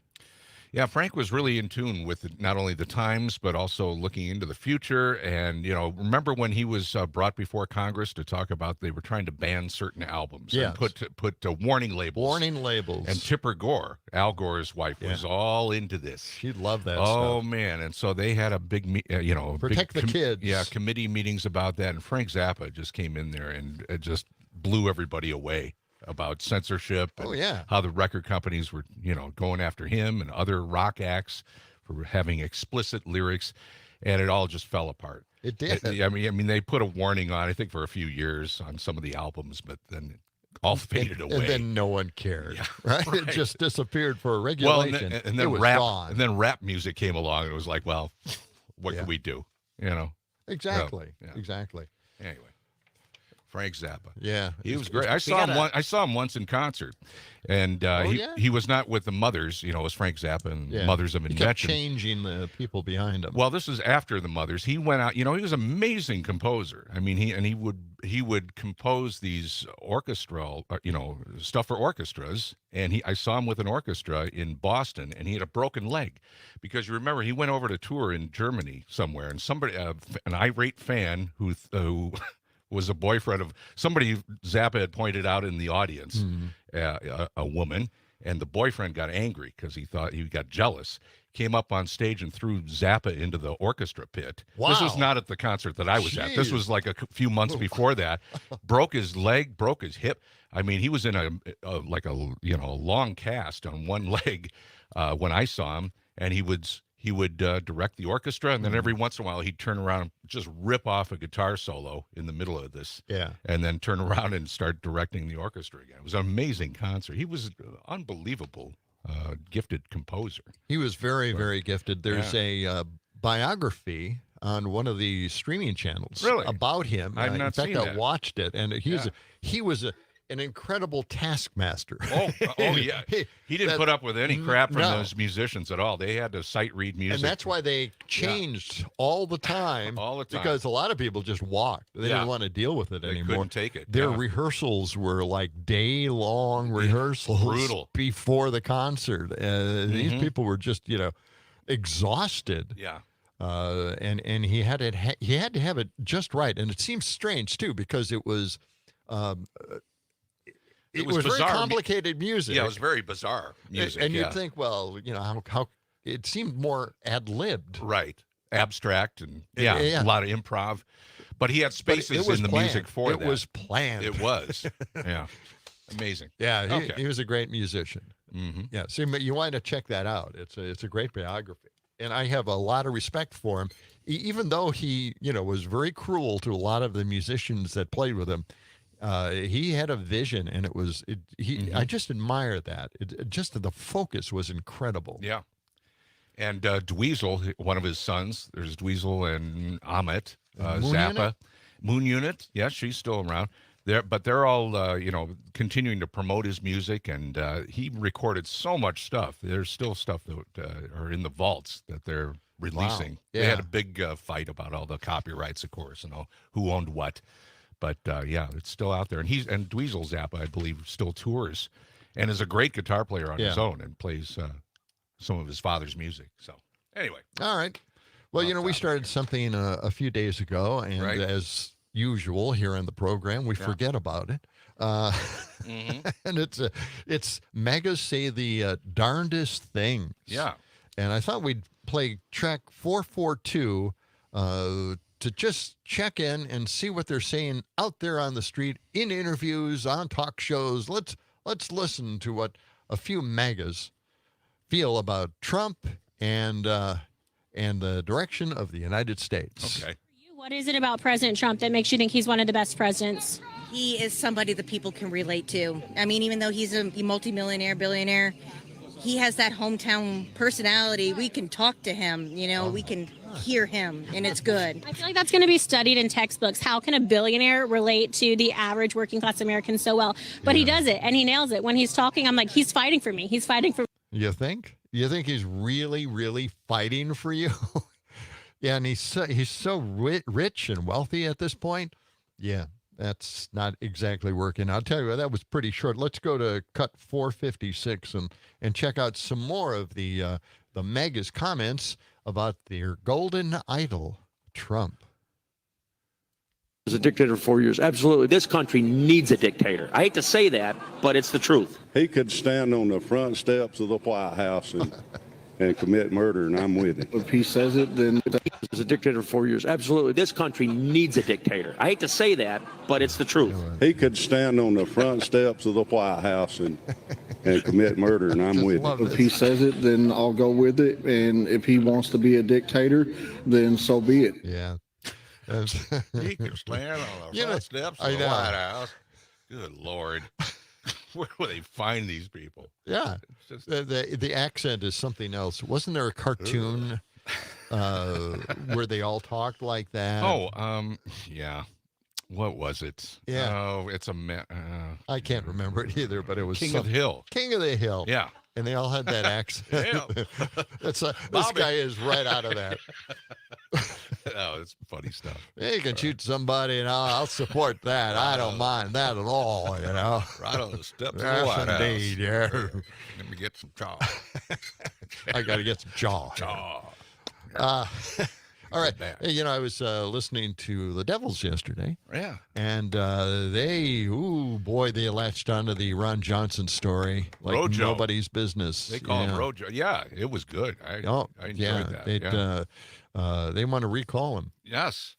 Yeah, Frank was really in tune with not only the times, but also looking into the future. And, you know, remember when he was brought before Congress to talk about they were trying to ban certain albums and put warning labels. Warning labels. And Tipper Gore, Al Gore's wife, was all into this. She'd love that Oh, stuff. man. And so they had a big, Protect the kids. Yeah, committee meetings about that. And Frank Zappa just came in there and just blew everybody away about censorship and how the record companies were, you know, going after him and other rock acts for having explicit lyrics, and it all just fell apart. It did. I mean, they put a warning on, I think, for a few years on some of the albums, but then it all faded away. And then no one cared, right? It just disappeared for a Well, regulation. and then it was rap, gone. and then rap music came along, and it was like, well, what can we do? You know? Exactly. So, Exactly. Anyway. Frank Zappa. Yeah, he was great. I saw him once in concert, and he was not with the Mothers. You know, it was Frank Zappa and Mothers of He Invention. kept changing the people behind him. Well, this was after the Mothers. He went out. You know, he was an amazing composer. I mean, he would compose these orchestral, stuff for orchestras. And I saw him with an orchestra in Boston, and he had a broken leg, because you remember he went over to tour in Germany somewhere, and somebody, an irate fan who was a boyfriend of somebody Zappa had pointed out in the audience, a woman, and the boyfriend got angry because he thought he got jealous, came up on stage and threw Zappa into the orchestra pit. Wow. This was not at the concert that I was at. This was like a few months before that. Broke his leg, broke his hip. I mean, he was in a long cast on one leg when I saw him, and he would direct the orchestra, and then every once in a while he'd turn around and just rip off a guitar solo in the middle of this, and then turn around and start directing the orchestra again. It was an amazing concert. He was an unbelievable, gifted composer. He was very, very gifted. There's a biography on one of the streaming channels about him. I've not seen that. I watched it, and he was an incredible taskmaster. Oh yeah. He didn't put up with any crap from those musicians at all. They had to sight read music. And that's why they changed all the time. All the time. Because a lot of people just walked. They didn't want to deal with it anymore. They couldn't take it. Their rehearsals were like day-long rehearsals. Brutal. Before the concert. These people were just, exhausted. Yeah. And he had to have it just right. And it seems strange, too, because it was... It was very complicated music. Yeah, it was very bizarre music. And you'd think, well, how it seemed more ad-libbed. Right. Abstract and a lot of improv. But he had spaces in the music for that. It was planned. It was. Yeah. Amazing. Yeah, he was a great musician. Mm-hmm. Yeah, so you want to check that out. It's a great biography. And I have a lot of respect for him. Even though he, was very cruel to a lot of the musicians that played with him, he had a vision, and I just admire that. Just the focus was incredible. Yeah. And Dweezil, one of his sons, there's Dweezil and Amit, Zappa. Moon Unit, yes, she's still around. They're all, continuing to promote his music, and he recorded so much stuff. There's still stuff that are in the vaults that they're releasing. Wow. Yeah. They had a big fight about all the copyrights, of course, and who owned what. But it's still out there, and Dweezil Zappa, I believe, still tours, and is a great guitar player on his own, and plays some of his father's music. So, anyway, all right. Well, we started something a few days ago, and as usual here on the program, we forget about it, and it's megas say the darndest things. Yeah, and I thought we'd play track 442 to just check in and see what they're saying out there on the street, in interviews, on talk shows. Let's listen to what a few MAGAs feel about Trump and the direction of the United States. Okay. What is it about President Trump that makes you think he's one of the best presidents? He is somebody that people can relate to. I mean, even though he's a multimillionaire, billionaire, he has that hometown personality. We can talk to him, we can hear him, and it's good. I feel like that's going to be studied in textbooks. How can a billionaire relate to the average working class American so well? But he does it, and he nails it. When he's talking, I'm like, he's fighting for me. He's fighting for me. You think? You think he's really, really fighting for you? Yeah, and he's so rich and wealthy at this point. Yeah, that's not exactly working. I'll tell you what, that was pretty short. Let's go to cut 456 and check out some more of the MAGA's comments about their golden idol, Trump. As a dictator for 4 years. Absolutely. This country needs a dictator. I hate to say that, but it's the truth. He could stand on the front steps of the White House and commit murder, and I'm with him. If he says it, then as a dictator for 4 years. Absolutely. This country needs a dictator. I hate to say that, but it's the truth. He could stand on the front steps of the White House and commit murder, and I'm with him. If he says it, then I'll go with it. And if he wants to be a dictator, then so be it. Yeah. He can stand on the front steps of the White House. Good Lord. Where do they find these people? Yeah. The accent is something else. Wasn't there a cartoon where they all talked like that? Oh, yeah. What was it? Yeah. Oh, it's a I can't remember it either, but it was King of the Hill. King of the Hill. Yeah. And they all had that accent. Yeah. This guy is right out of that. Oh, it's funny stuff. Yeah, you can shoot somebody, and I'll support that. I don't mind that at all, Right on the steps of the Yes, White House. indeed, yeah. Let me get some jaw. I got to get some jaw. All right. Hey, I was listening to the Devils yesterday. Yeah. And they latched onto the Ron Johnson story like Rojo. nobody's business. They call him Rojo. Yeah, it was good. I enjoyed that. They want to recall him. Yes,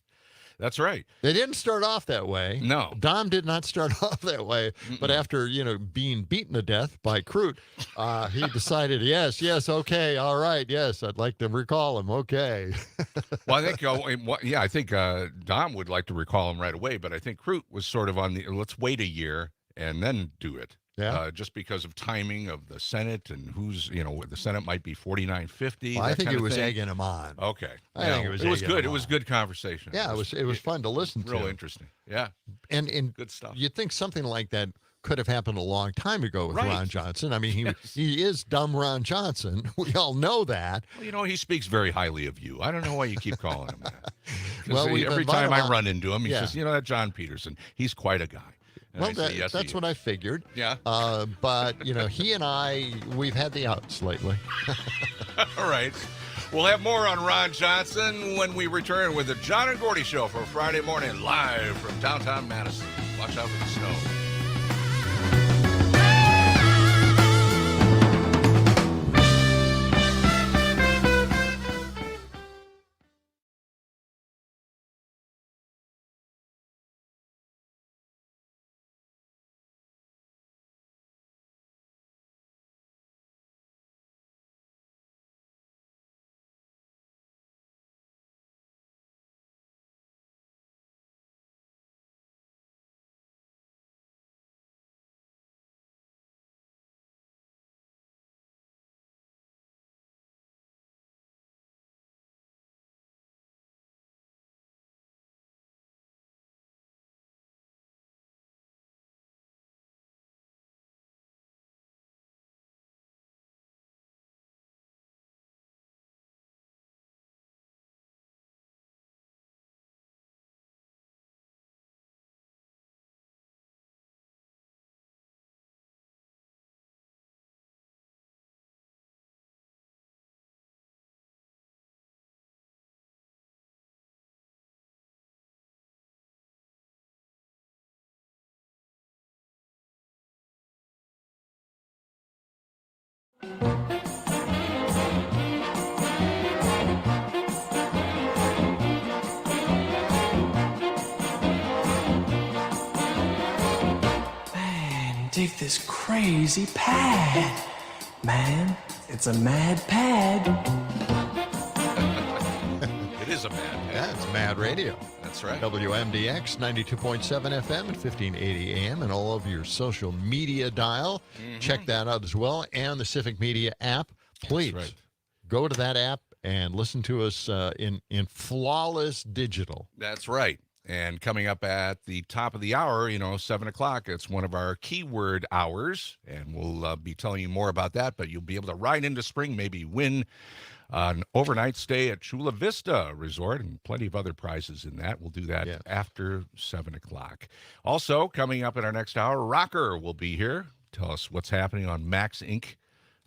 that's right. They didn't start off that way. No. Dom did not start off that way. But after, being beaten to death by Crute, he decided, yes, okay, all right, yes, I'd like to recall him. Okay. Well, I think Dom would like to recall him right away, but I think Crute was sort of on the let's wait a year and then do it. Yeah. Just because of timing of the Senate and who's, the Senate might be 49-50. Well, I think it was egging him on. Okay. I think it was good. egging It was good conversation. Yeah, it was fun to listen to. Real interesting. Yeah. And good stuff. You'd think something like that could have happened a long time ago with Right. Ron Johnson. I mean, he is dumb Ron Johnson. We all know that. Well, he speaks very highly of you. I don't know why you keep calling him that. Well, every time I run into him, he says, that John Peterson, he's quite a guy. And Well, I say, yes, that's he what I figured. Yeah. But, he and I, we've had the outs lately. All right. We'll have more on Ron Johnson when we return with the John and Gordy Show for Friday morning live from downtown Madison. Watch out for the snow. dig this crazy pad. Man, it's a mad pad. It is a mad pad. Yeah, it's Mad Radio. That's right. WMDX 92.7 FM and 1580 AM and all of your social media dial. Check that out as well. And the Civic Media app. Please go to that app and listen to us in flawless digital. That's right. And coming up at the top of the hour, 7 o'clock, it's one of our keyword hours. And we'll be telling you more about that. But you'll be able to ride into spring, maybe win an overnight stay at Chula Vista Resort, and plenty of other prizes in that. We'll do that after 7 o'clock. Also, coming up in our next hour, Rocker will be here. Tell us what's happening on Max Inc.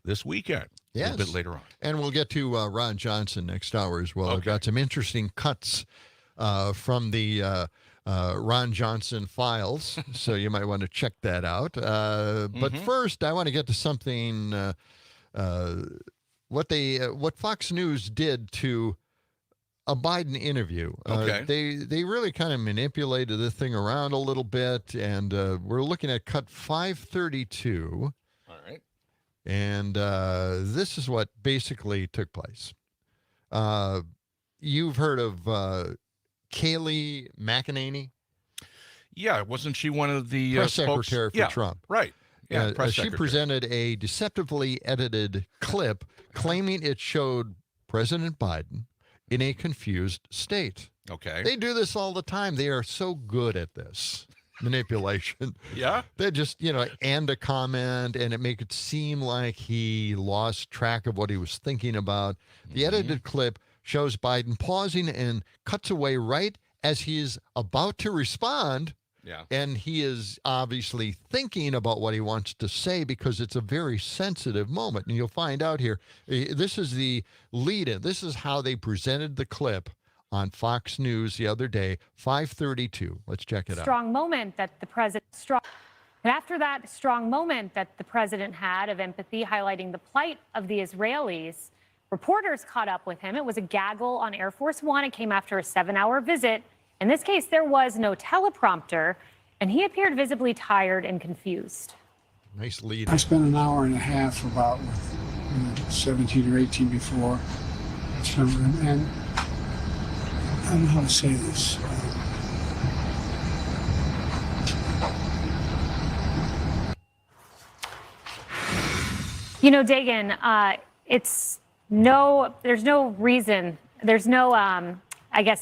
this weekend. Yes. A little bit later on. And we'll get to Ron Johnson next hour as well. I've got some interesting cuts from the Ron Johnson files, so you might want to check that out. But first, I want to get to something... what Fox News did to a Biden interview. They really kind of manipulated the thing around a little bit, and we're looking at cut 532. All right. And this is what basically took place. You've heard of Kayleigh McEnany? Yeah, wasn't she one of the press secretary for Trump? Right. Yeah, she presented a deceptively edited clip claiming it showed President Biden in a confused state. Okay. They do this all the time. They are so good at this manipulation. Yeah? They just, end a comment and it make it seem like he lost track of what he was thinking about. The edited clip shows Biden pausing and cuts away right as he's about to respond. Yeah. And he is obviously thinking about what he wants to say because it's a very sensitive moment. And you'll find out here, this is the lead-in. This is how they presented the clip on Fox News the other day, 532. Let's check it out. Strong moment that the president, and after that strong moment that the president had of empathy, highlighting the plight of the Israelis, reporters caught up with him. It was a gaggle on Air Force One. It came after a 7-hour visit. In this case, there was no teleprompter, and he appeared visibly tired and confused. Nice lead. I spent an hour and a half about with 17 or 18 before. And I don't know how to say this. Dagan, there's no reason, there's no,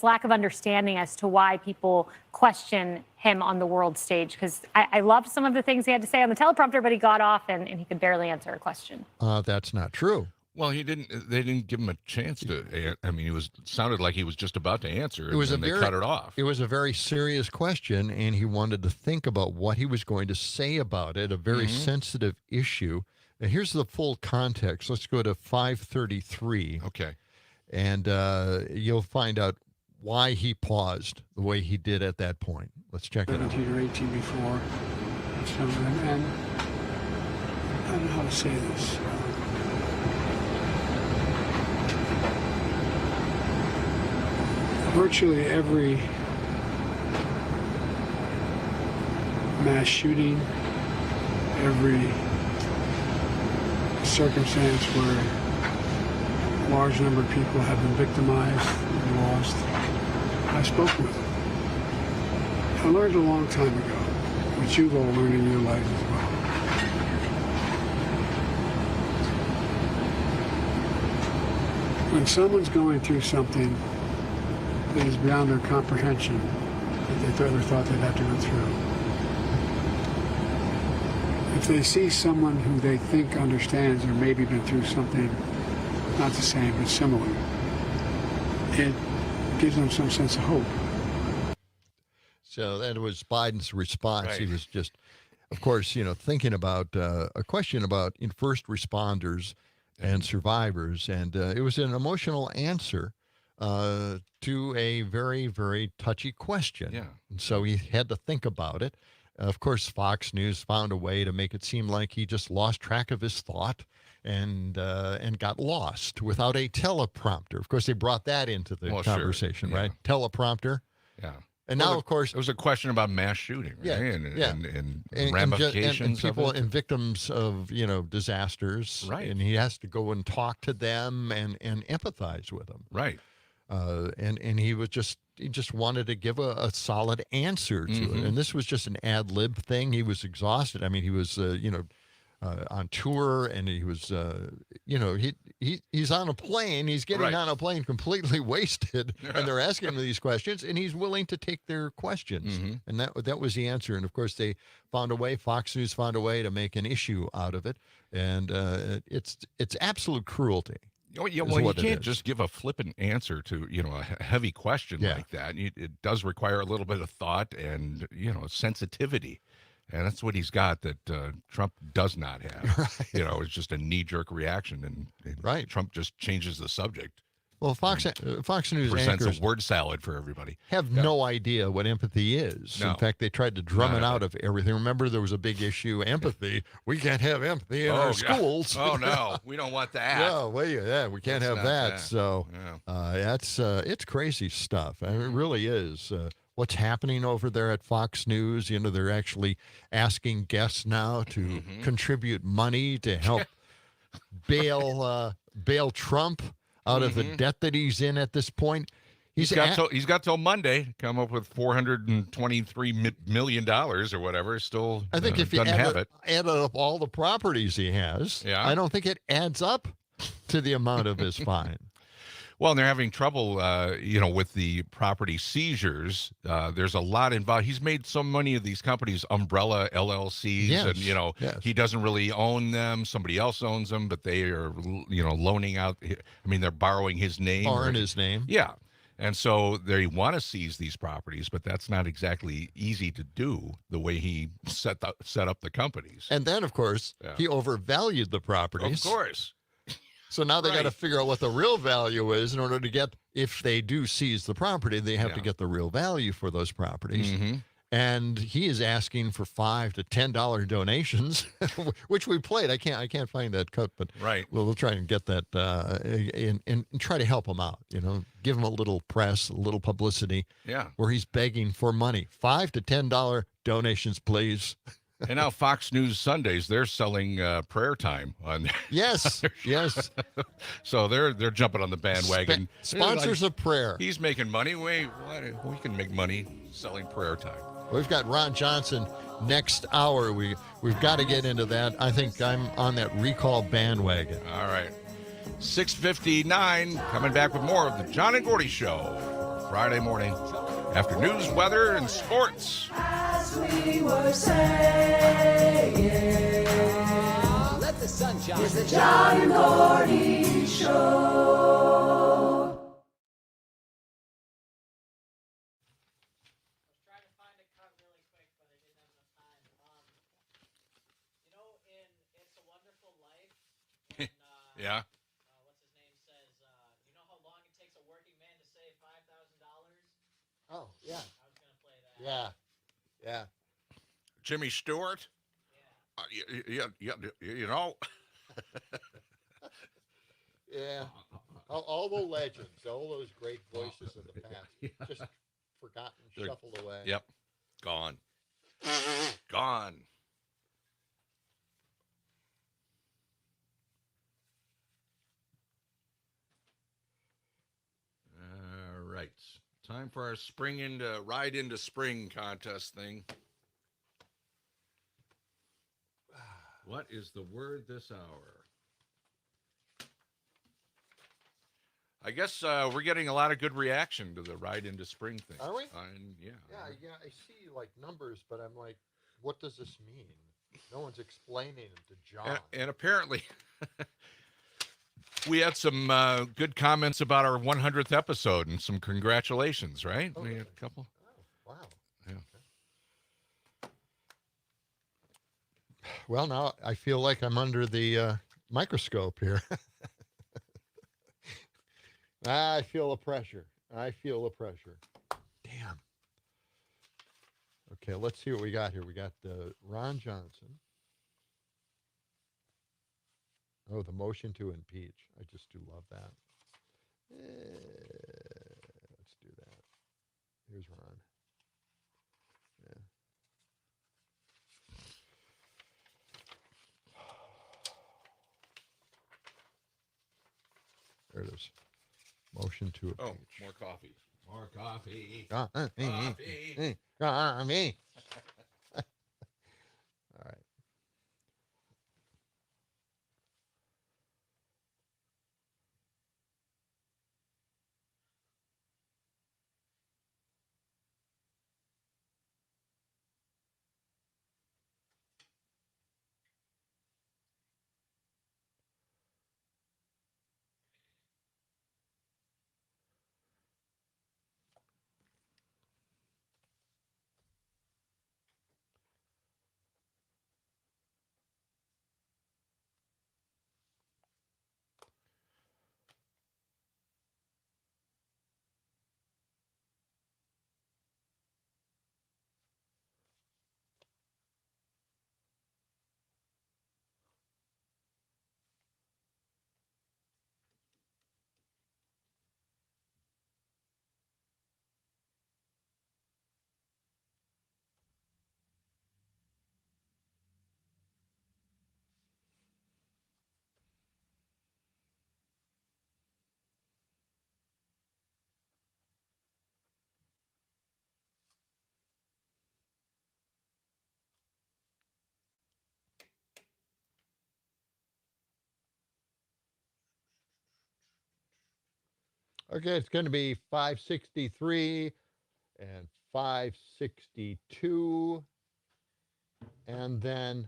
lack of understanding as to why people question him on the world stage. Because I loved some of the things he had to say on the teleprompter, but he got off and he could barely answer a question. That's not true. Well, they didn't give him a chance to. I mean, sounded like he was just about to answer, and they cut it off. It was a very serious question, and he wanted to think about what he was going to say about it, a very sensitive issue. And here's the full context. Let's go to 533. Okay. And you'll find out why he paused the way he did at that point. Let's check it out. 17 or 18 before. And I don't know how to say this. Virtually every mass shooting, every circumstance where a large number of people have been victimized and lost, I spoke with them. I learned a long time ago, which you've all learned in your life as well. When someone's going through something that is beyond their comprehension, that they ever thought they'd have to go through, if they see someone who they think understands or maybe been through something, not the same, but similar, it gives them some sense of hope. So that was Biden's response. Right. He was just, of course, thinking about a question about first responders and survivors. And it was an emotional answer to a very, very touchy question. Yeah. And so he had to think about it. Of course, Fox News found a way to make it seem like he just lost track of his thought and got lost without a teleprompter. Of course, they brought that into the conversation, sure. Yeah. right? Teleprompter. Yeah. And now, of course, it was a question about mass shooting, right? Yeah, And and ramifications people of it. and victims of disasters, Right. And he has to go and talk to them and empathize with them, right? And he just wanted to give a solid answer to it, and this was just an ad lib thing. He was exhausted. I mean, he was on tour, and he was he's on a plane. He's getting on a plane completely wasted, and they're asking him these questions, and he's willing to take their questions, and that was the answer. And of course, they found a way. Fox News found a way to make an issue out of it, and it's absolute cruelty. Oh, yeah, well, you can't just give a flippant answer to a heavy question like that. It does require a little bit of thought and sensitivity, and that's what he's got that Trump does not have. Right. It's just a knee-jerk reaction, and Trump just changes the subject. Well, Fox News presents anchors a word salad for everybody. Have no idea what empathy is. No. In fact, they tried to drum it out of everything. Remember, there was a big issue, empathy. We can't have empathy in our schools. Oh, no, we don't want that. No, we can't have that. So it's crazy stuff. I mean, it really is. What's happening over there at Fox News? They're actually asking guests now to contribute money to help bail Trump out of the debt that he's in at this point. He's got till Monday to come up with $423 million or whatever. Still, I think if you added up all the properties he has, I don't think it adds up to the amount of his fine. Well, and they're having trouble, with the property seizures. There's a lot involved. He's made so many of these companies umbrella LLCs, and he doesn't really own them. Somebody else owns them, but they are, loaning out. I mean, they're borrowing his name. Borrowing his name. Yeah, and so they want to seize these properties, but that's not exactly easy to do the way he set up the companies. And then, of course, he overvalued the properties. Of course. So now they got to figure out what the real value is in order to get, if they do seize the property, they have to get the real value for those properties. And he is asking for $5 to $10 donations, which we played. I can't find that cut, but we'll try and get that and try to help him out. Give him a little press, a little publicity. Yeah, where he's begging for money. $5 to $10 donations, please. And now Fox News Sundays, they're selling prayer time on there. Yes. So they're jumping on the bandwagon. Sponsors of prayer. He's making money. We can make money selling prayer time. We've got Ron Johnson next hour. We've got to get into that. I think I'm on that recall bandwagon. All right. 6:59, coming back with more of the John and Gordy Show for Friday morning after news, weather, and sports. As we were saying, let the sun shine. It's the John and Gordy Show. Yeah. What's his name says, you know how long it takes a working man to save $5,000? Oh, yeah. I was going to play that. Yeah. Jimmy Stewart? Yeah. Yeah. All the legends, all those great voices of the past, just forgotten, shuffled away. Yep. Gone. Gone. All right. Time for our ride into spring contest thing. What is the word this hour? I guess we're getting a lot of good reaction to the ride into spring thing. Are we? Yeah. Yeah. I see like numbers, but I'm like, what does this mean? No one's explaining it to John. And apparently, we had some good comments about our 100th episode and some congratulations, right? We had a couple. Oh, wow. Yeah. Well, now I feel like I'm under the microscope here. I feel the pressure. Damn. Okay, let's see what we got here. We got Ron Johnson. Oh, the motion to impeach. I just do love that. Let's do that. Here's Ron. Motion to Oh, impeach. more coffee. More coffee. Coffee. All right. Okay, it's going to be 563 and 562, and then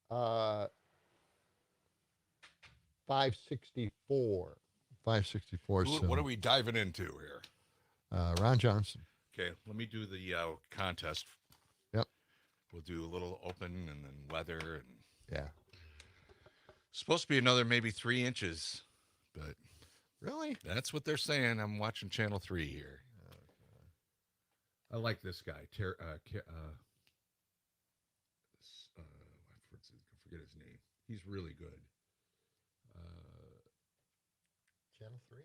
564. 564. What are we diving into here? Ron Johnson. Okay, let me do the contest. Yep. We'll do a little open and then weather. And yeah. Supposed to be another maybe 3 inches, but really, that's what they're saying. I'm watching Channel 3 here. I like this guy. I forget his name. He's really good. Channel 3?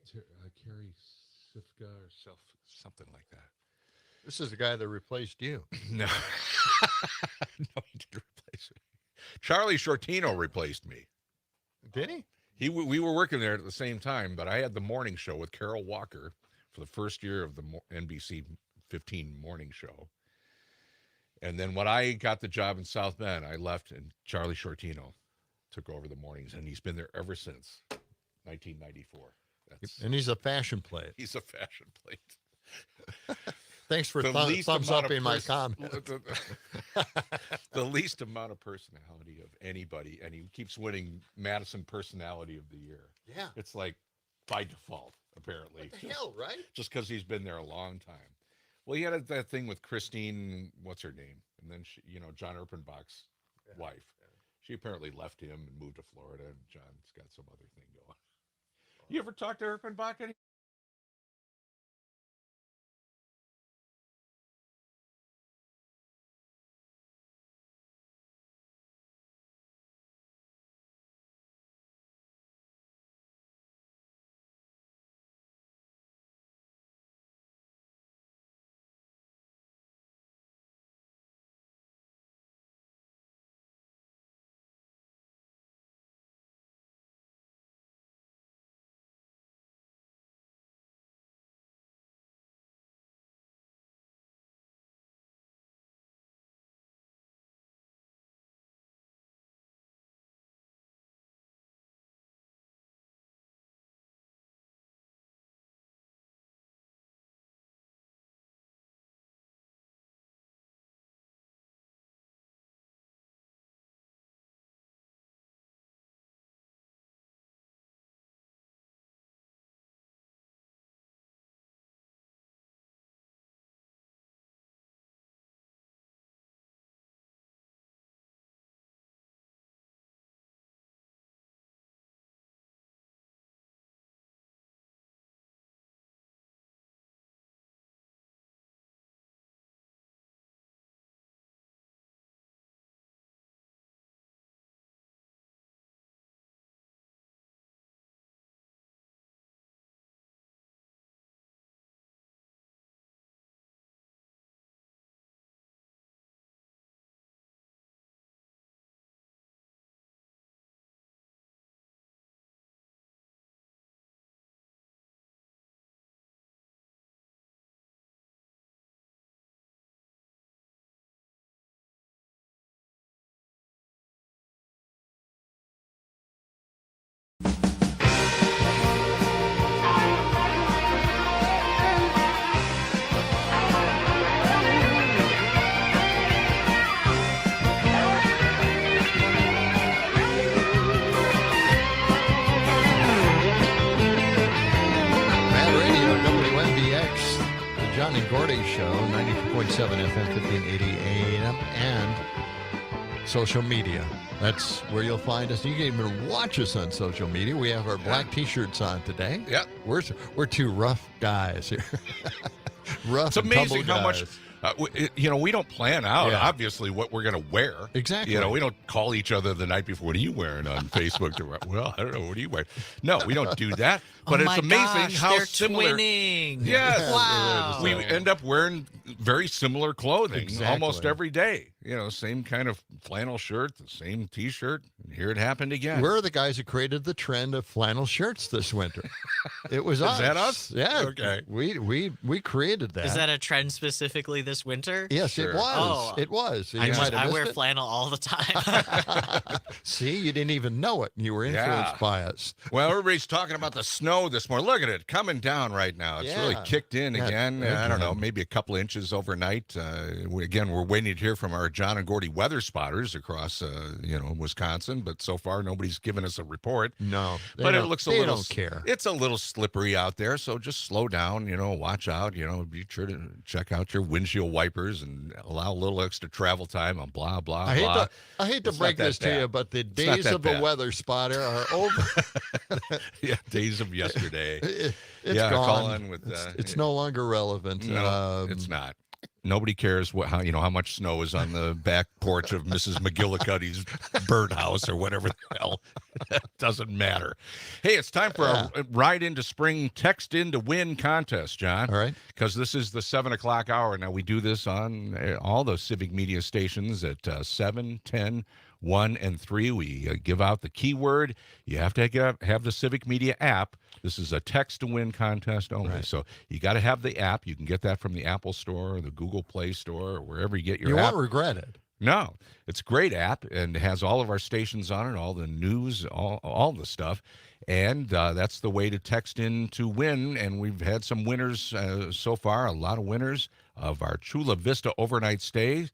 Carrie Sifka or something like that. This is the guy that replaced you. No. No, he didn't replace me. Charlie Shortino replaced me. Did he? We were working there at the same time, but I had the morning show with Carol Walker for the first year of the NBC 15 morning show. And then when I got the job in South Bend, I left and Charlie Shortino took over the mornings, and he's been there ever since 1994. And he's a fashion plate. He's a fashion plate. Thanks for thumbs up in my comment. The least amount of personality of anybody, and he keeps winning Madison Personality of the Year. Yeah. It's like by default, apparently. What the hell, right? Just because he's been there a long time. Well, he had that thing with Christine, what's her name? And then, she, John Erpenbach's wife. Yeah. She apparently left him and moved to Florida, and John's got some other thing going. You ever talk to Erpenbach? Show, 92.7 FM, 1580 AM, and social media. That's where you'll find us. You can even watch us on social media. We have our black T-shirts on today. Yeah. We're two rough guys here. Rough. It's amazing how much. Guys. We don't plan out, obviously, what we're going to wear. Exactly. We don't call each other the night before. What are you wearing on Facebook? Well, I don't know. What are you wearing? No, we don't do that. But it's amazing how they're similar. Twinning. Yes. Wow. We end up wearing very similar clothing almost Exactly. every day. Same kind of flannel shirt, the same T-shirt. And here it happened again. We're the guys who created the trend of flannel shirts this winter. It was us. Is that us? Yeah. Okay. We created that. Is that a trend specifically this winter? Yes, it was. Oh, It was. You I might have wear missed it. flannel all the time. See, you didn't even know it. You were influenced by us. Well, everybody's talking about the snow this morning. Look at it coming down right now. It's really kicked in again. I don't know, maybe a couple inches overnight. We're waiting to hear from our John and Gordy weather spotters across, Wisconsin. But so far, nobody's given us a report. No, but it looks a little. They don't care. It's a little slippery out there, so just slow down. Watch out. Be sure to check out your windshield wipers and allow a little extra travel time on blah blah blah. I hate to break this to you, but the days of the weather spotter are over. Yeah, days of yesterday. It's gone. Calling with, it's no longer relevant. No, it's not. Nobody cares how much snow is on the back porch of Mrs. McGillicuddy's birdhouse or whatever the hell. It doesn't matter. Hey, it's time for a Ride into Spring Text in to Win contest, John. All right. Because this is the 7 o'clock hour. Now, we do this on all the civic media stations at 7, 10, 1, and 3. We give out the keyword. You have to have the civic media app. This is a text to win contest only. Right. So you got to have the app. You can get that from the Apple Store or the Google Play Store or wherever you get your app. You won't regret it. No, it's a great app and it has all of our stations on it, all the news, all the stuff. And that's the way to text in to win. And we've had some winners so far, a lot of winners of our Chula Vista overnight stays.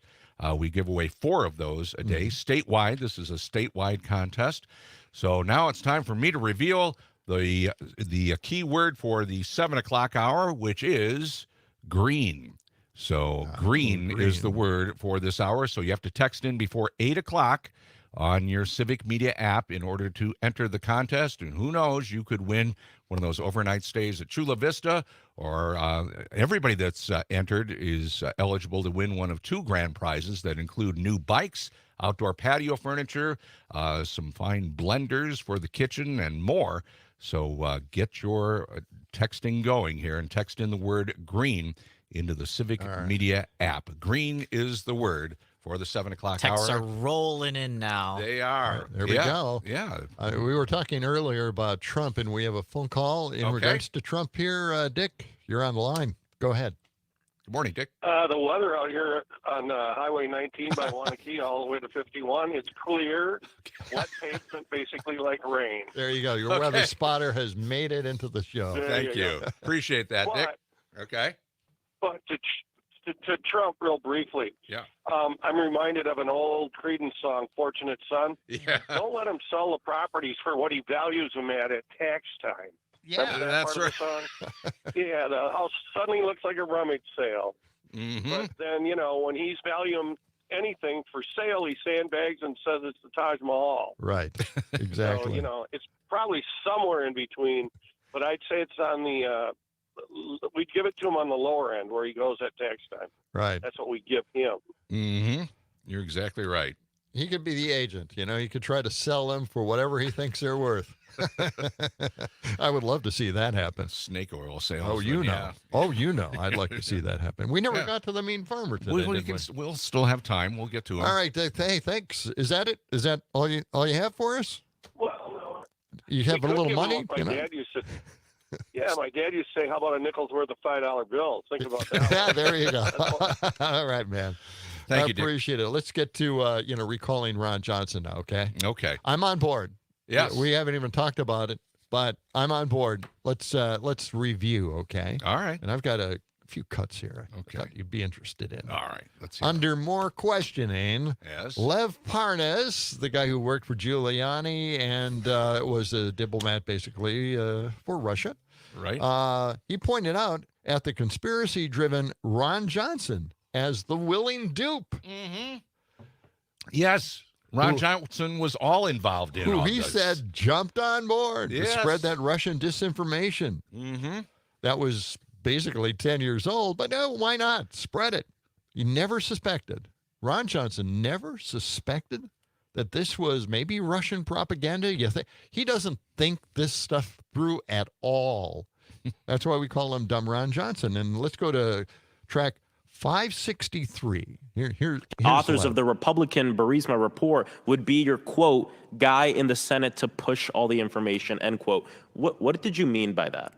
We give away 4 of those a day statewide. This is a statewide contest. So now it's time for me to reveal the key word for the 7 o'clock hour, which is green. So green is the word for this hour. So you have to text in before 8 o'clock on your Civic Media app in order to enter the contest. And who knows, you could win one of those overnight stays at Chula Vista, or everybody that's entered is eligible to win one of 2 grand prizes that include new bikes, outdoor patio furniture, some fine blenders for the kitchen, and more. So get your texting going here and text in the word green into the Civic Media app. Green is the word for the 7 o'clock hour. Texts are rolling in now. They are. Right, there we go. Yeah. We were talking earlier about Trump, and we have a phone call in regards to Trump here. Dick, you're on the line. Go ahead. Good morning, Dick. The weather out here on Highway 19 by Wanakee all the way to 51, it's clear, wet pavement, basically like rain. There you go. Your weather spotter has made it into the show. Thank you. Appreciate that, Dick. Okay. But to Trump, real briefly, I'm reminded of an old Creedence song, Fortunate Son. Yeah. Don't let him sell the properties for what he values them at tax time. Yeah, that's right. Yeah, the house suddenly looks like a rummage sale. Mm-hmm. But then, when he's valuing anything for sale, he sandbags and says it's the Taj Mahal. Right, exactly. So, it's probably somewhere in between, but I'd say it's on the, we'd give it to him on the lower end where he goes at tax time. Right. That's what we give him. Mm-hmm. You're exactly right. He could be the agent. He could try to sell them for whatever he thinks they're worth. I would love to see that happen. Snake oil sales. Oh, you know. Oh, you know. I'd like to see that happen. We never got to the mean farmer today. We'll still have time. We'll get to him. All right. Hey, thanks. Is that it? Is that all you have for us? Well, you have a little money? My dad used to say, how about a nickel's worth of $5 bills? Think about that. Yeah, there you go. All right, man. Thank you, Dick. Appreciate it. Let's get to recalling Ron Johnson now, okay? Okay. I'm on board. Yes. We haven't even talked about it, but I'm on board. Let's review, okay? All right. And I've got a few cuts here. Okay. I thought you'd be interested in. All right. Let's see. Under more questioning, yes, Lev Parnas, the guy who worked for Giuliani and was a diplomat basically for Russia. Right. He pointed out, at the conspiracy-driven Ron Johnson as the willing dupe. Mm-hmm. Yes, Ron Johnson was all involved in who all he this. said jumped on board to spread that Russian disinformation. Mm-hmm. That was basically 10 years old, but no, why not? Spread it. He never suspected. Ron Johnson never suspected that this was maybe Russian propaganda. He doesn't think this stuff through at all. That's why we call him Dumb Ron Johnson. And let's go to track 563. Here's authors of the Republican Burisma report would be your, quote, guy in the Senate to push all the information, end quote. What did you mean by that?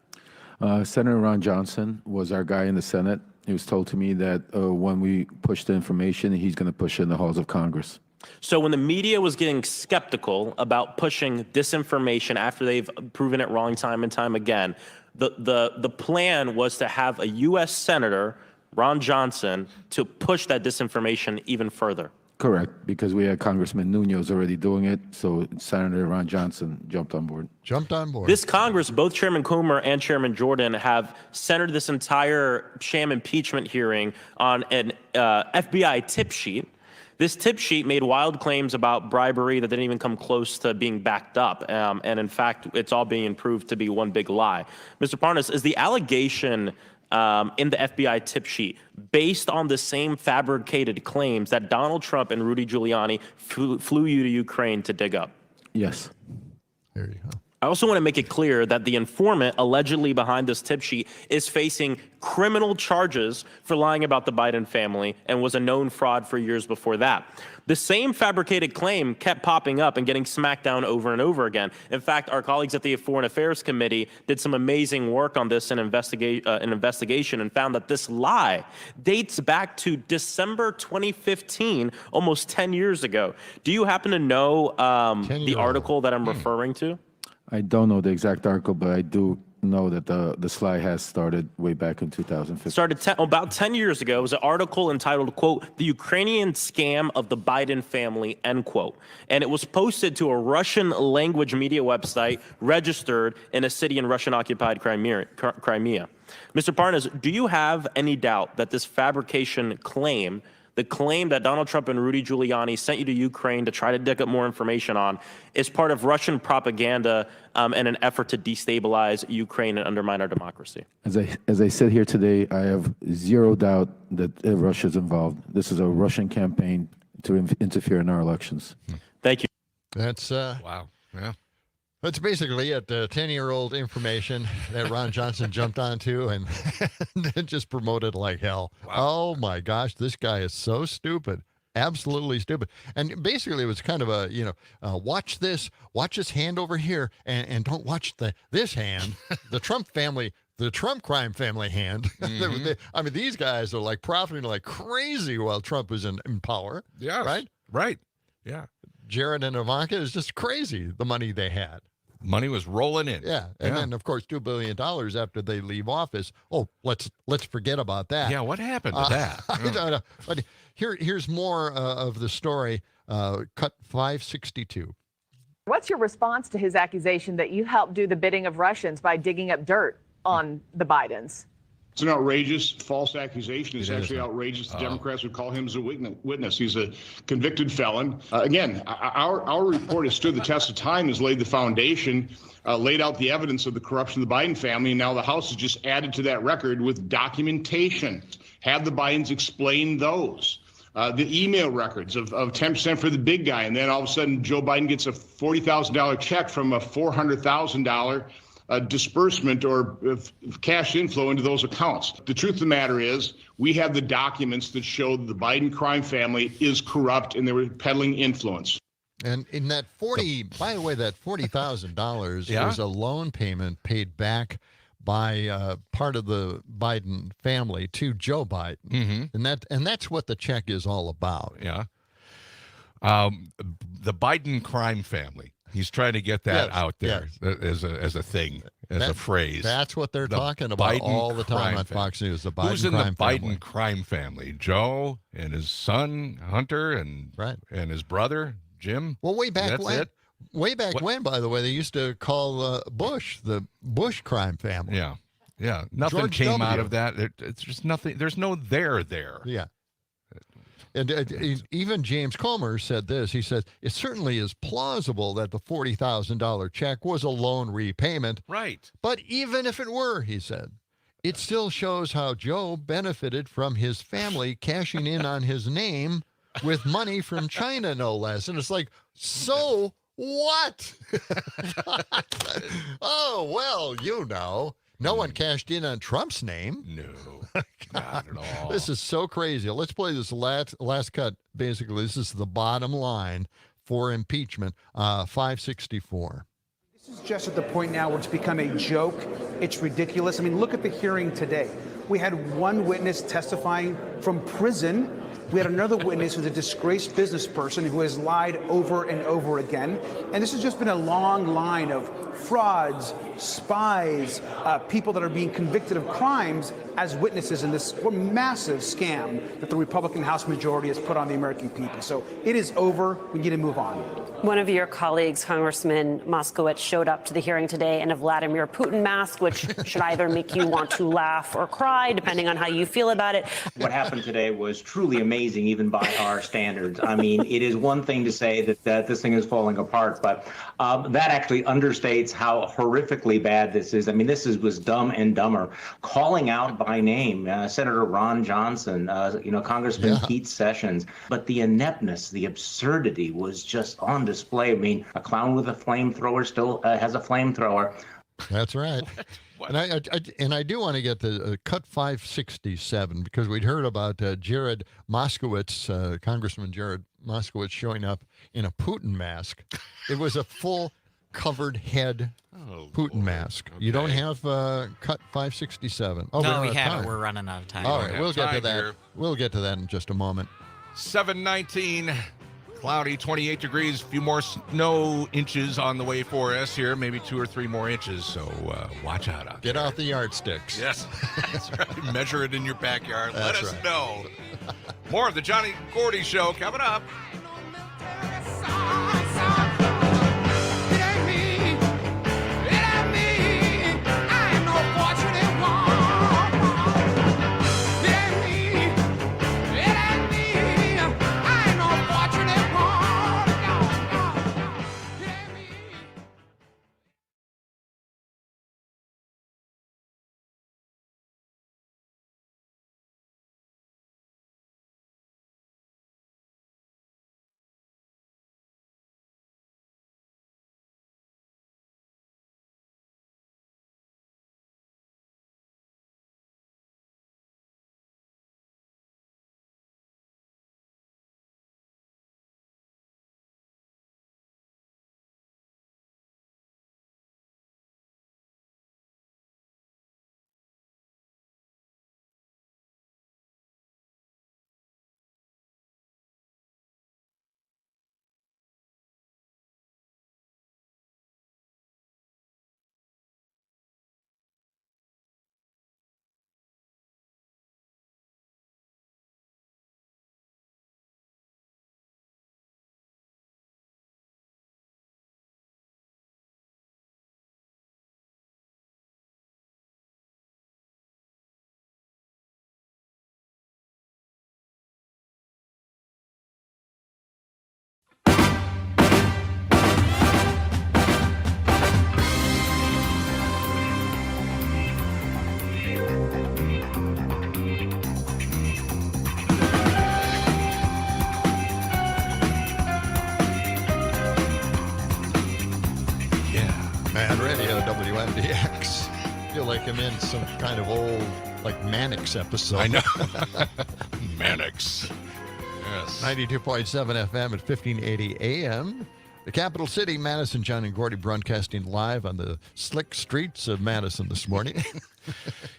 Senator Ron Johnson was our guy in the Senate. He was told to me that when we push the information, he's going to push it in the halls of Congress. So when the media was getting skeptical about pushing disinformation after they've proven it wrong time and time again, the plan was to have a U.S. Senator, Ron Johnson, to push that disinformation even further. Correct, because we had Congressman Nunes already doing it, so Senator Ron Johnson jumped on board. This Congress, both Chairman Comer and Chairman Jordan have centered this entire sham impeachment hearing on an FBI tip sheet. This tip sheet made wild claims about bribery that didn't even come close to being backed up. And in fact, it's all being proved to be one big lie. Mr. Parnas, is the allegation in the FBI tip sheet based on the same fabricated claims that Donald Trump and Rudy Giuliani flew you to Ukraine to dig up? Yes. There you go. I also want to make it clear that the informant allegedly behind this tip sheet is facing criminal charges for lying about the Biden family and was a known fraud for years before that. The same fabricated claim kept popping up and getting smacked down over and over again. In fact, our colleagues at the Foreign Affairs Committee did some amazing work on this in investigation and found that this lie dates back to December 2015, almost 10 years ago. Do you happen to know the article that I'm referring to? I don't know the exact article, but I do know that the slide has started way back in 2015. Started about 10 years ago. It was an article entitled, quote, "The Ukrainian Scam of the Biden Family," end quote. And it was posted to a Russian language media website registered in a city in Russian-occupied Crimea. Mr. Parnas, do you have any doubt that this fabrication claim, the claim that Donald Trump and Rudy Giuliani sent you to Ukraine to try to dig up more information on, is part of Russian propaganda and an effort to destabilize Ukraine and undermine our democracy? As I sit here today, I have zero doubt that Russia's involved. This is a Russian campaign to interfere in our elections. Thank you. That's wow. Yeah. That's basically it. 10-year-old information that Ron Johnson jumped onto and just promoted like hell. Wow. Oh my gosh, this guy is so stupid. Absolutely stupid. And basically it was kind of a, watch this hand over here and don't watch this hand, the Trump crime family hand. Mm-hmm. I mean, these guys are like profiting like crazy while Trump was in power. Yeah. Right. Yeah. Jared and Ivanka is just crazy, the money they had. Money was rolling in. Yeah. And then, of course, $2 billion after they leave office. Oh, let's forget about that. Yeah, what happened to that? I don't know. But here's more of the story, cut 562. What's your response to his accusation that you helped do the bidding of Russians by digging up dirt on the Bidens? It's an outrageous false accusation. It's actually outrageous. The Democrats would call him as a witness. He's a convicted felon. Again, our report has stood the test of time, has laid the foundation, laid out the evidence of the corruption of the Biden family, and now the House has just added to that record with documentation. Have the Bidens explain those. The email records of 10% for the big guy, and then all of a sudden Joe Biden gets a $40,000 check from a $400,000 disbursement or cash inflow into those accounts. The truth of the matter is we have the documents that show that the Biden crime family is corrupt and they were peddling influence. And in that by the way, that $40,000 was a loan payment paid back by part of the Biden family to Joe Biden. Mm-hmm. And that's what the check is all about. Yeah. The Biden crime family. He's trying to get that out there as a thing, as a phrase. That's what they're talking about Biden all the time on Fox News, the Biden crime family. Who's in the Biden crime family? Joe and his son, Hunter, and his brother, Jim? Well, way back That's when. it? Way back when, by the way, they used to call Bush the Bush crime family. Yeah. Yeah, nothing George came out W. of that. It's just nothing. There's no there. Yeah. And even James Comer said this. He said, it certainly is plausible that the $40,000 check was a loan repayment. Right. But even if it were, he said, it still shows how Joe benefited from his family cashing in on his name with money from China, no less. And it's like, so what? Oh, well, you know. No one cashed in on Trump's name. No, not at all. This is so crazy. Let's play this last cut. Basically, this is the bottom line for impeachment, 564. This is just at the point now where it's become a joke. It's ridiculous. I mean, look at the hearing today. We had one witness testifying from prison. We had another witness who's a disgraced business person who has lied over and over again. And this has just been a long line of frauds, spies, people that are being convicted of crimes as witnesses in this massive scam that the Republican House majority has put on the American people. So it is over. We need to move on. One of your colleagues, Congressman Moskowitz, showed up to the hearing today in a Vladimir Putin mask, which should either make you want to laugh or cry, depending on how you feel about it. What happened today was truly amazing, even by our standards. I mean, it is one thing to say that this thing is falling apart, but that actually understates how horrifically bad this is. I mean, this was Dumb and Dumber. Calling out by name Senator Ron Johnson, Congressman Pete Sessions, but the ineptness, the absurdity was just on display. I mean, a clown with a flamethrower still has a flamethrower. That's right. And I do want to get the cut 567 because we'd heard about Jared Moskowitz, Congressman Jared Moskowitz, showing up in a Putin mask. It was a full covered head Putin mask. Okay. You don't have cut 567. Oh, no, we have it. We're running out of time. All right, we'll get to that. Here. We'll get to that in just a moment. 719. Cloudy, 28 degrees, a few more snow inches on the way for us here, maybe 2 or 3 more inches, so watch out there. Get out the yardsticks. Yes, that's right. Measure it in your backyard. Let us right. know. More of the John and Gordy Show coming up. WMDX. I feel like I'm in some kind of old, Mannix episode. I know. Mannix. Yes. 92.7 FM at 1580 AM. The capital city, Madison, John and Gordy broadcasting live on the slick streets of Madison this morning.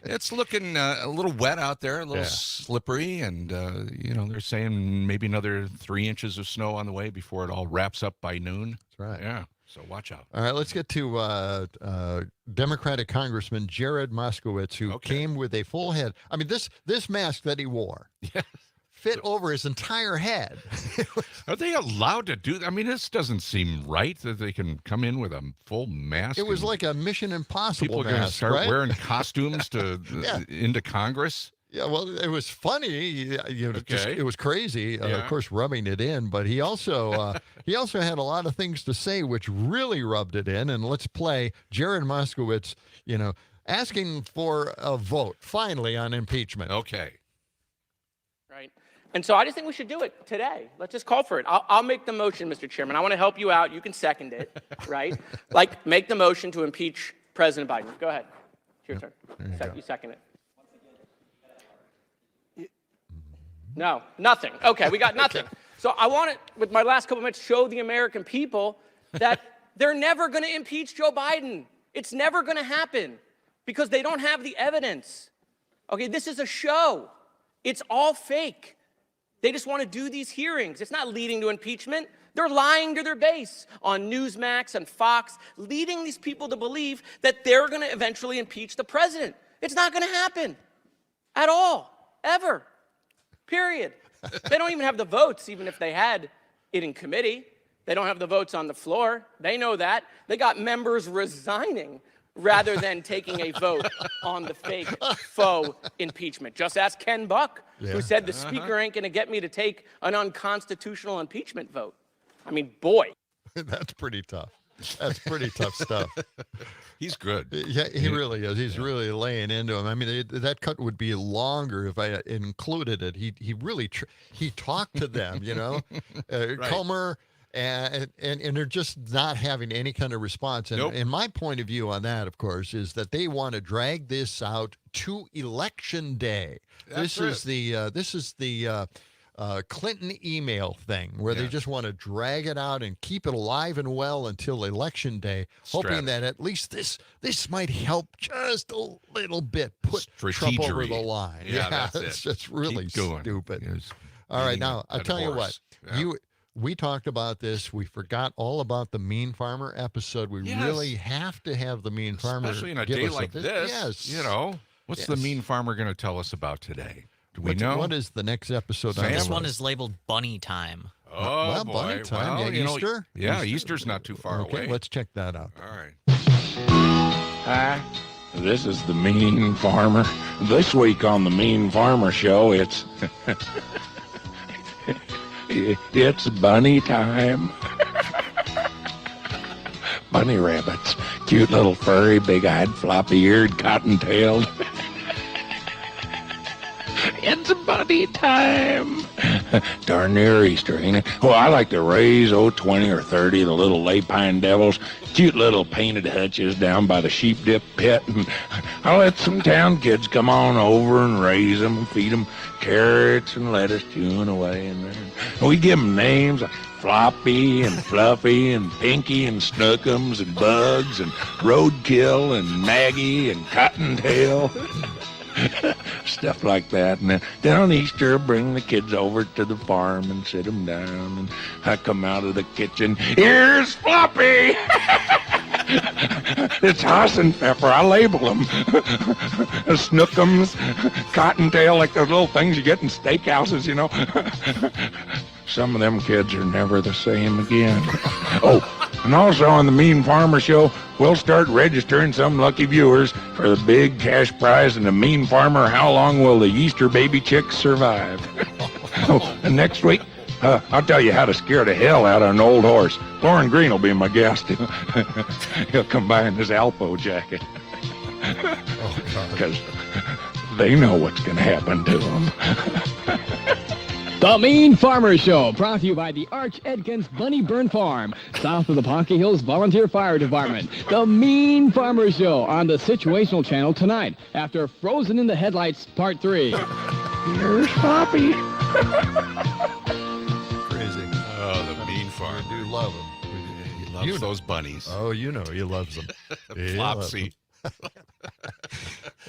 It's looking a little wet out there, a little slippery, and, they're saying maybe another 3 inches of snow on the way before it all wraps up by noon. That's right. Yeah. So watch out. All right, let's get to Democratic Congressman Jared Moskowitz, who came with a full head. I mean, this mask that he wore fit over his entire head. Are they allowed to do that? I mean, this doesn't seem right that they can come in with a full mask. It was like a Mission Impossible people are going to mask, start right? wearing costumes to Yeah. into Congress. Yeah, well, it was funny. It was crazy. Of course, rubbing it in, but he also had a lot of things to say, which really rubbed it in. And let's play Jared Moskowitz, asking for a vote finally on impeachment. Okay. Right. And so I just think we should do it today. Let's just call for it. I'll make the motion, Mr. Chairman. I want to help you out. You can second it, right? Like, make the motion to impeach President Biden. Go ahead. It's your turn. You second it. No, nothing. Okay, we got nothing. So I want to, with my last couple minutes, show the American people that they're never going to impeach Joe Biden. It's never going to happen because they don't have the evidence. Okay, this is a show. It's all fake. They just want to do these hearings. It's not leading to impeachment. They're lying to their base on Newsmax and Fox, leading these people to believe that they're going to eventually impeach the president. It's not going to happen at all, ever. Period. They don't even have the votes, even if they had it in committee. They don't have the votes on the floor. They know that. They got members resigning rather than taking a vote on the fake faux impeachment. Just ask Ken Buck, who said the speaker ain't going to get me to take an unconstitutional impeachment vote. I mean, boy. That's pretty tough. That's pretty tough stuff. He's good. Yeah, he really is. He's really laying into him. I mean, that cut would be longer if I included it. He really he talked to them, Right. Comer, and they're just not having any kind of response. And, and my point of view on that, of course, is that they want to drag this out to Election Day. This is the Clinton email thing where they just want to drag it out and keep it alive and well until Election Day, hoping that at least this might help just a little bit put Trump over the line. Yeah, that's it's just really stupid. All right, now I'll tell you what. We talked about this. We forgot all about the Mean Farmer episode. We really have to have the Mean Farmer, especially in a give day us like this. Yes, what's the Mean Farmer going to tell us about today? Do we know? What is the next episode? This one is labeled Bunny Time. Oh, well, boy. Bunny Time. Well, Easter? Easter's not too far away. Let's check that out. All right. Hi, this is the Mean Farmer. This week on the Mean Farmer Show, it's it's bunny time. Bunny rabbits, cute little furry, big-eyed, floppy-eared, cotton-tailed. It's bunny time. Darn near Easter, ain't it? Well, I like to raise, 20 or 30 of the little lay pine devils, cute little painted hutches down by the sheep dip pit, and I let some town kids come on over and raise them and feed them carrots and lettuce chewing away in there. We give them names like Floppy and Fluffy and Pinky and Snookums and Bugs and Roadkill and Maggie and Cottontail. Stuff like that. And then on Easter, bring the kids over to the farm and sit them down. And I come out of the kitchen. Here's Floppy! It's Hoss and Pepper. I label them. Snookums, Cottontail, like those little things you get in steakhouses, Some of them kids are never the same again. Oh, and also on the Mean Farmer Show, we'll start registering some lucky viewers for the big cash prize and the Mean Farmer, how long will the Easter baby chicks survive? Oh, and next week, I'll tell you how to scare the hell out of an old horse. Lauren Green will be my guest. He'll come by in his Alpo jacket. Because they know what's going to happen to him. The Mean Farmer Show, brought to you by the Arch Edkins Bunny Burn Farm, south of the Pocky Hills Volunteer Fire Department. The Mean Farmer Show on the Situational Channel tonight after Frozen in the Headlights Part 3. Here's Floppy. Crazy. Oh, the Mean Farmer. I do love him. He loves those bunnies. Oh, he loves them. Flopsy.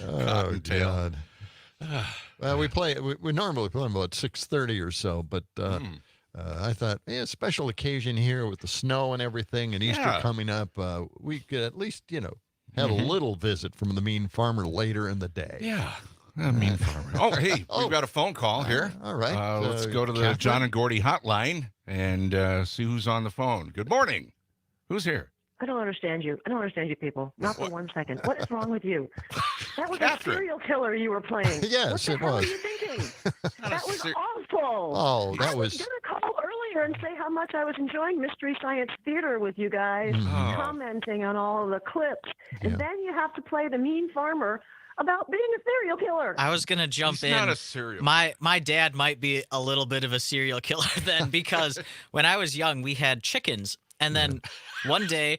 Oh, God. Well, we normally play them about 6:30 or so, but I thought, special occasion here with the snow and everything and Easter coming up, we could at least, have a little visit from the Mean Farmer later in the day. Yeah. Mean farmer. Oh, hey, we've got a phone call here. All right. Let's go to the Catherine? John and Gordy hotline and see who's on the phone. Good morning. Who's here? I don't understand you. I don't understand you people. Not for 1 second. What is wrong with you? That was Catherine. a serial killer you were playing. Yes, what the it hell was. Are you thinking? That was awful. Oh, that I was going to call earlier and say how much I was enjoying Mystery Science Theater with you guys, commenting on all of the clips. And then you have to play the mean farmer about being a serial killer. I was gonna jump in. Not a serial. My dad might be a little bit of a serial killer then, because when I was young, we had chickens, and then one day,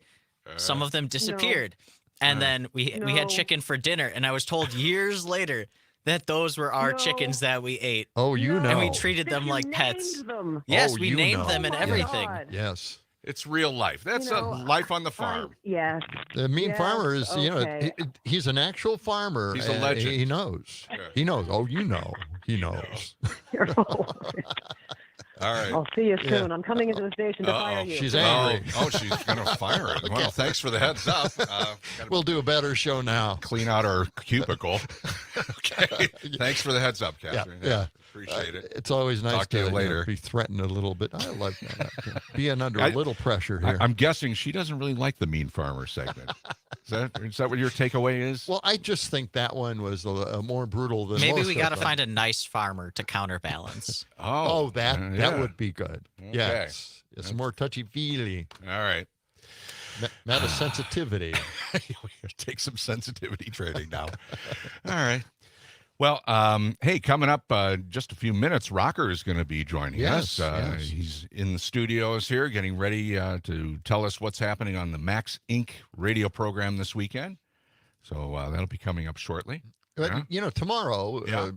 some of them disappeared, and then we had chicken for dinner, and I was told years later that those were our chickens that we ate. Oh, you know. And we treated them like pets. Yes, we named them and everything. Yes. It's real life. That's life on the farm. Yes. The mean farmer is, okay. he's an actual farmer. He's a legend. He knows. Yeah. He knows. Oh, you know. He knows. All right. I'll see you soon. I'm coming into the station to fire you. She's angry. Oh, she's going to fire it. Well, thanks for the heads up. We'll do a better show now. Clean out our cubicle. Okay. Thanks for the heads up, Catherine. Yeah. Appreciate it. It's always nice Talk to you later. Be threatened a little bit. I like that. Being under a little pressure here. I'm guessing she doesn't really like the mean farmer segment. Is that what your takeaway is? Well, I just think that one was a more brutal than Maybe most we of got to them. find a nice farmer to counterbalance. That would be good. Okay. Yes. It's more touchy-feely. All right. Not a sensitivity. Take some sensitivity training now. All right. Well, hey, coming up just a few minutes, Rocker is going to be joining us. Yes. He's in the studios here getting ready to tell us what's happening on the Max Inc. radio program this weekend. So that'll be coming up shortly. But, tomorrow...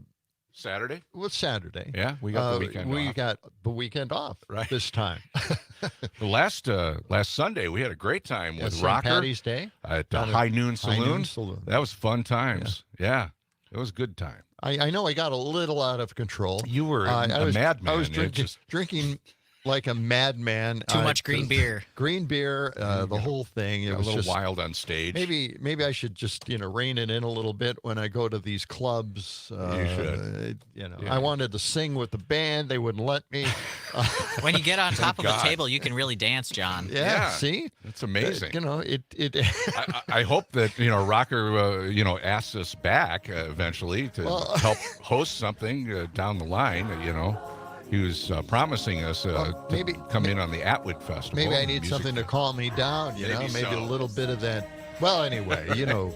Saturday? Well, Saturday. Yeah, we got the weekend off. We got the weekend off this time. Last Sunday, we had a great time with St. Rocker Patty's Day at down High at Noon High Saloon. Noon Saloon. That was fun times. Yeah. It was a good time. I know I got a little out of control. You were a madman. I was drinking like a madman. Too much green beer. Green beer, the whole thing. It was a little just wild on stage. Maybe I should just rein it in a little bit when I go to these clubs. You should. I wanted to sing with the band. They wouldn't let me. When you get on top of a table, you can really dance, John. Yeah. See, it's amazing. It. I hope that Rocker asks us back eventually to help host something down the line. He was promising us to come in on the Atwood Festival. Maybe I need something to calm me down. Maybe a little bit of that. Well, anyway, you know.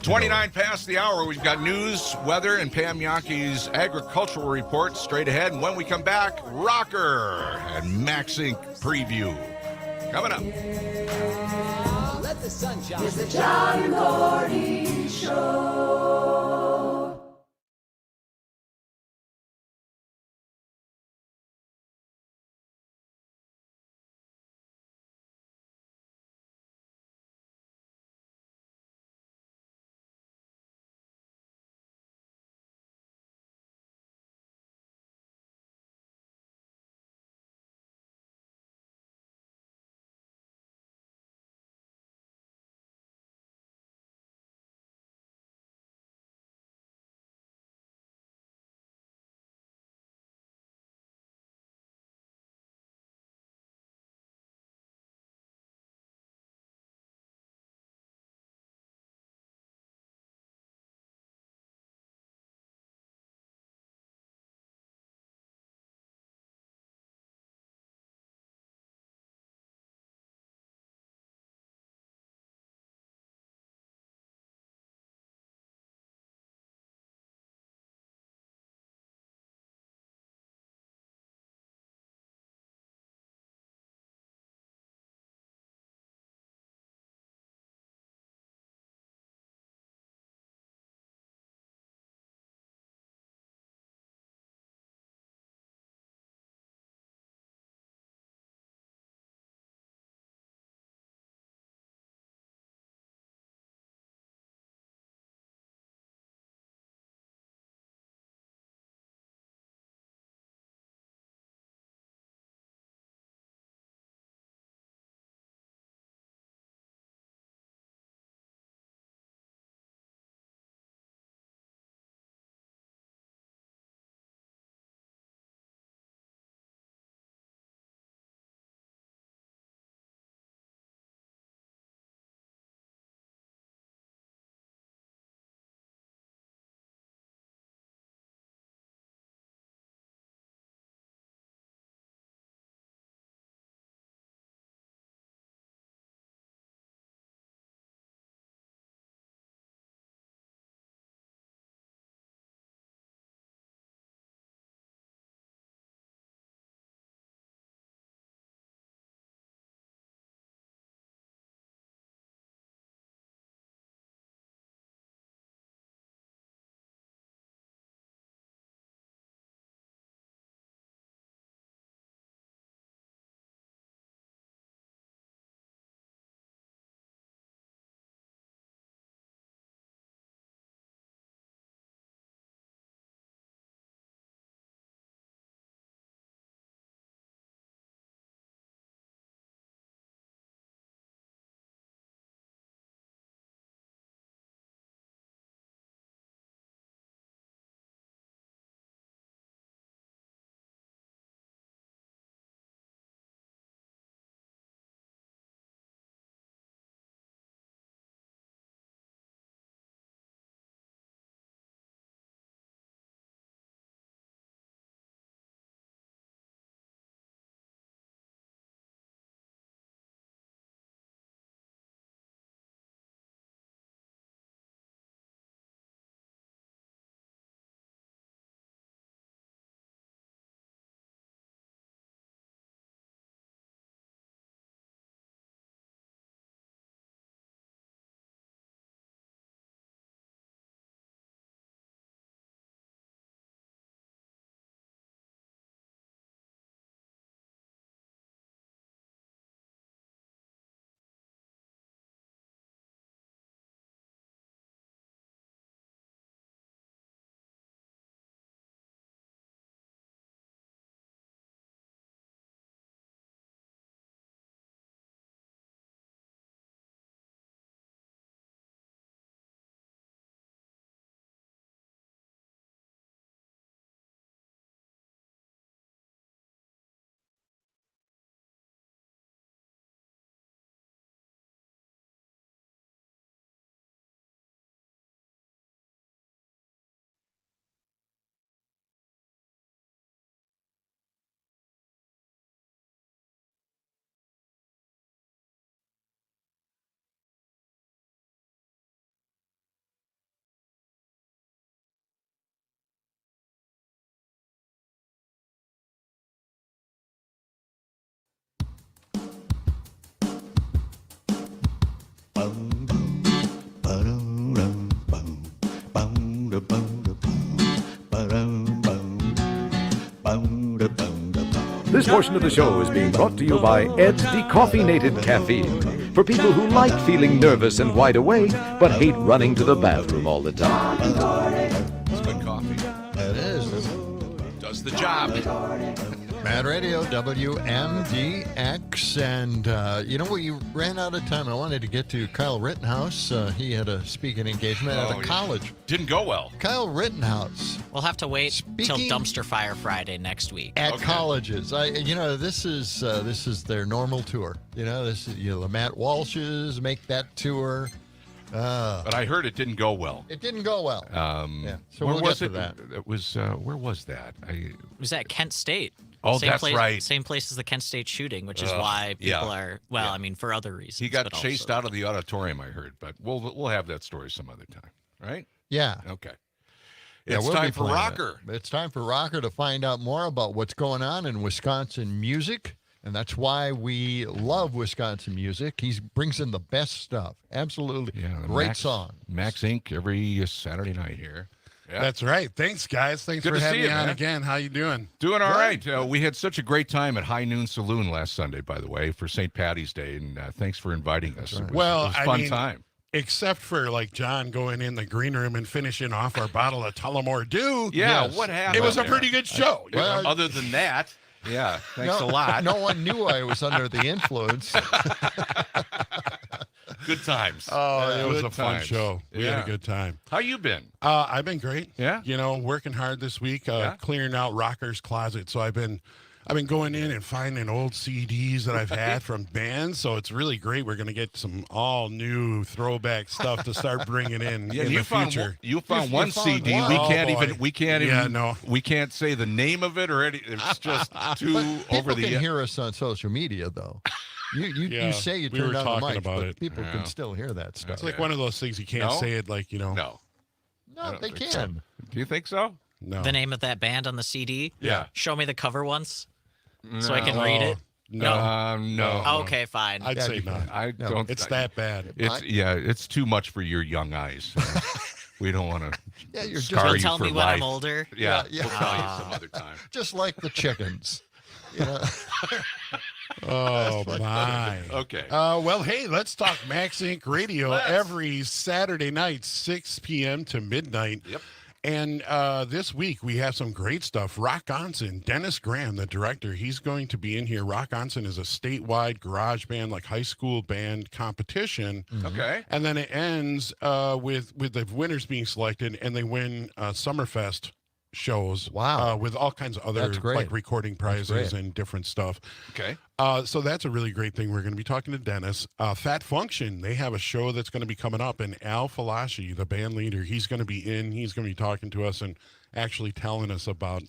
29 past the hour. We've got news, weather, and Pam Yonkie's agricultural report straight ahead. And when we come back, Rocker and Max Inc. preview coming up. Let the sun shine. It's the John and Gordy Show. This portion of the show is being brought to you by Ed's Decaffeinated Caffeine. For people who like feeling nervous and wide awake, but hate running to the bathroom all the time. It's good coffee. It is. Does the job. Mad Radio, WMDX. And, we ran out of time. I wanted to get to Kyle Rittenhouse. He had a speaking engagement at a college. Didn't go well. Kyle Rittenhouse. We'll have to wait till Dumpster Fire Friday next week. At colleges. This is their normal tour. This is, the Matt Walshes make that tour. But I heard it didn't go well. It didn't go well. So where we'll was get it? to that. It was where was that? It was at Kent State. Oh, that's right. Same place as the Kent State shooting, which is why people are for other reasons. He got chased out of the auditorium, I heard, but we'll have that story some other time, right? Yeah. Okay. Yeah, It's we'll time be for playing Rocker. it. It's time for Rocker to find out more about what's going on in Wisconsin music, and that's why we love Wisconsin music. He brings in the best stuff. Absolutely. Yeah, Great song. Max Inc. every Saturday night here. Yeah. That's right. Thanks, guys. Thanks Good for to having see me you, on man. again. How you doing? Doing all right. We had such a great time at High Noon Saloon last Sunday, by the way, for St. Patty's Day, and thanks for inviting us. It was a fun time. Except for like John going in the green room and finishing off our bottle of Tullamore Dew. Yeah, what happened? It was a there? pretty good show. Well, other than that, yeah, thanks a lot. No one knew I was under the influence. Good times. Oh, it was Good a fun times. show. We had a good time. How you been? I've been great. Yeah? Working hard this week, clearing out Rocker's closet. So I've been going in and finding old CDs that I've had from bands. So it's really great. We're going to get some all new throwback stuff to start bringing in Yeah, in you the found future. you found one CD. one. We Oh, can't boy. even. We can't say the name of it or any. It's just too over the. People can hear us on social media, though. You say you we turned were on the talking mic, about but it. people can still hear that stuff. It's like one of those things you can't No? say it like, No. No, they think can. so. Do you think so? No. The name of that band on the CD? Yeah. Show me the cover once so I can read it. No. Okay, fine. I'd say not. I don't. It's that bad. It's too much for your young eyes. We don't want to. Yeah, you're just scar you tell for me when life. I'm older. Yeah, Yeah. we'll tell you some other time. Just like the chickens. Oh, my. Okay. Well, hey, let's talk Max Inc. Radio every Saturday night, 6 p.m. to midnight. Yep. And this week we have some great stuff. Rock Onson, Dennis Graham, the director, he's going to be in here. Rock Onson is a statewide garage band, like high school band competition. Okay. And then it ends with the winners being selected, and they win Summerfest shows. Wow. With all kinds of other That's great. like recording prizes great. and different stuff. Okay. So that's a really great thing. We're going to be talking to Dennis. Fat Function, they have a show that's going to be coming up, and Al Falashi, the band leader, he's going to be in. He's going to be talking to us and actually telling us about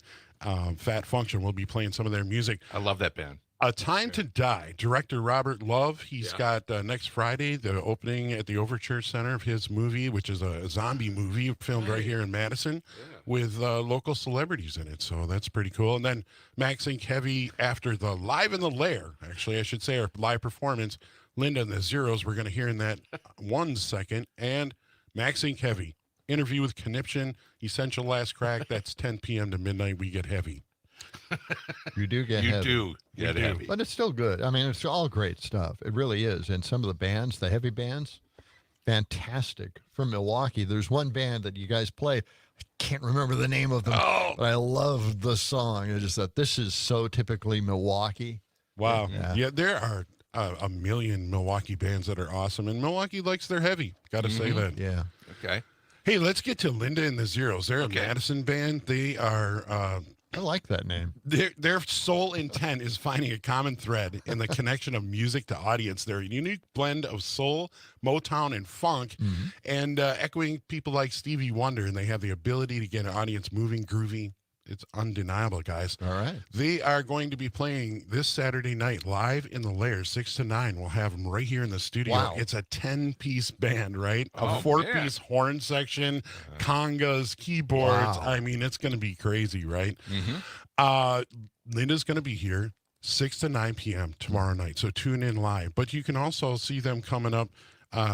Fat Function. We'll be playing some of their music. I love that band. A Time to Die, director Robert Love. He's got next Friday the opening at the Overture Center of his movie, which is a zombie movie filmed right here in Madison with local celebrities in it. So that's pretty cool. And then Max Inc. Heavy after the Live in the Lair, actually, I should say, our live performance, Linda and the Zeros, we're going to hear in that 1 second. And Max Inc. Heavy, interview with Conniption, Essential Last Crack. That's 10 p.m. to midnight. We get heavy. You do get You heavy. do get We do. heavy. But it's still good. I mean, it's all great stuff. It really is. And some of the bands, the heavy bands, fantastic. From Milwaukee, there's one band that you guys play. I can't remember the name of them, but I love the song. I just thought, this is so typically Milwaukee. Wow. Yeah. Yeah, there are a million Milwaukee bands that are awesome, and Milwaukee likes their heavy. Got to say that. Yeah. Okay. Hey, let's get to Linda and the Zeros. They're a Madison band. They are. I like that name. Their sole intent is finding a common thread in the connection of music to audience. They're a unique blend of soul, Motown, and funk, and echoing people like Stevie Wonder. And they have the ability to get an audience moving, groovy. It's undeniable, guys. All right. They are going to be playing this Saturday night live in the Lair, 6 to 9. We'll have them right here in the studio. Wow. It's a 10-piece band, right? Oh, A 4-piece horn section, congas, keyboards. Wow. I mean, it's going to be crazy, right? Linda's going to be here 6 to 9 p.m. tomorrow night. So tune in live. But you can also see them coming up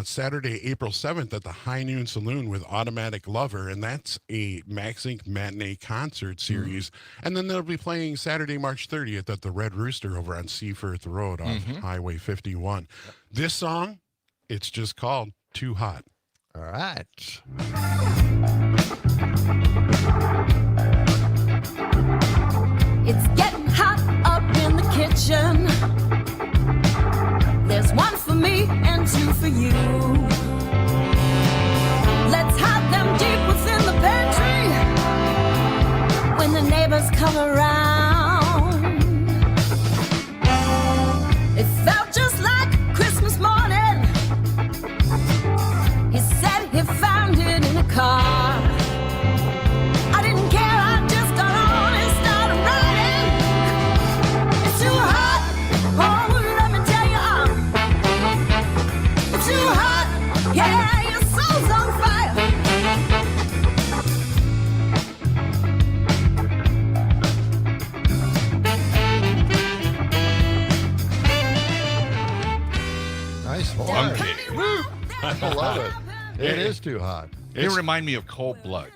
Saturday, April 7th at the High Noon Saloon with Automatic Lover, and that's a Max Inc. matinee concert series. And then they'll be playing Saturday, March 30th at the Red Rooster over on Seafirth Road off Highway 51. This song, it's just called Too Hot. All right. It's getting hot up in the kitchen. There's one for me and two for you. Let's hide them deep within the pantry when the neighbors come around. It felt just like Christmas morning. He said he found it in a car. I didn't care, I just got on and started riding. It's too hot, oh, let me tell you, it's too hot, yeah, your soul's on fire. Nice horn. I love it. It is too hot. They remind me of Cold Blood.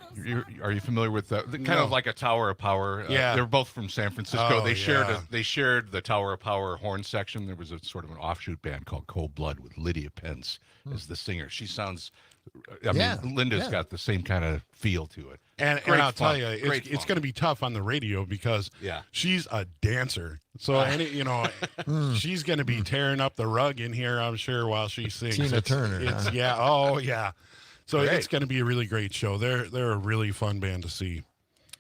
Are you familiar with that? Kind of like a Tower of Power. Yeah. They're both from San Francisco. Oh, they shared the Tower of Power horn section. There was a sort of an offshoot band called Cold Blood with Lydia Pence as the singer. She sounds, I mean, Linda's got the same kind of feel to it. And I'll tell you, it's going to be tough on the radio because she's a dancer. So, she's going to be tearing up the rug in here, I'm sure, while she sings. Tina Turner. Yeah. Oh, yeah. So it's going to be a really great show. They're a really fun band to see.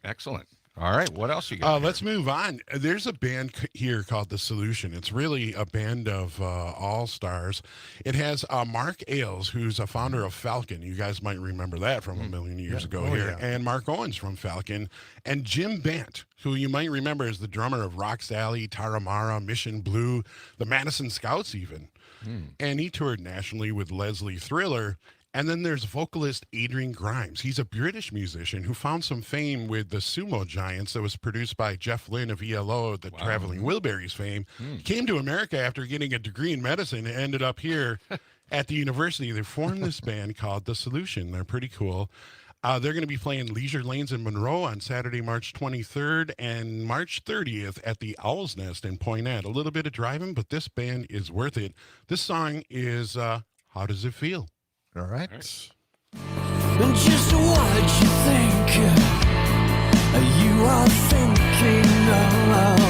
Excellent. All right. What else you got? Let's move on. There's a band here called The Solution. It's really a band of all-stars. It has Mark Ailes, who's a founder of Falcon. You guys might remember that from a million years ago here. Yeah. And Mark Owens from Falcon. And Jim Bant, who you might remember as the drummer of Rock Sally, Taramara, Mission Blue, the Madison Scouts even. And he toured nationally with Leslie Thriller. And then there's vocalist Adrian Grimes. He's a British musician who found some fame with the Sumo Giants that was produced by Jeff Lynne of ELO, the Traveling Wilburys fame. Came to America after getting a degree in medicine and ended up here at the university. They formed this band called The Solution. They're pretty cool. They're going to be playing Leisure Lanes in Monroe on Saturday, March 23rd and March 30th at the Owl's Nest in Poynette. A little bit of driving, but this band is worth it. This song is How Does It Feel? All right. Just what you think you are thinking of.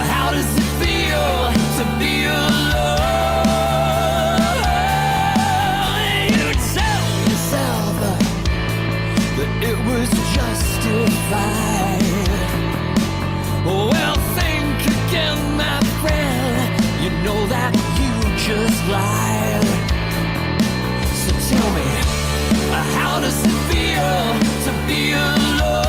How does it feel to be alone? You tell yourself that it was justified. Well, think again, my friend. You know that just lied. So tell me, how does it feel to be alone?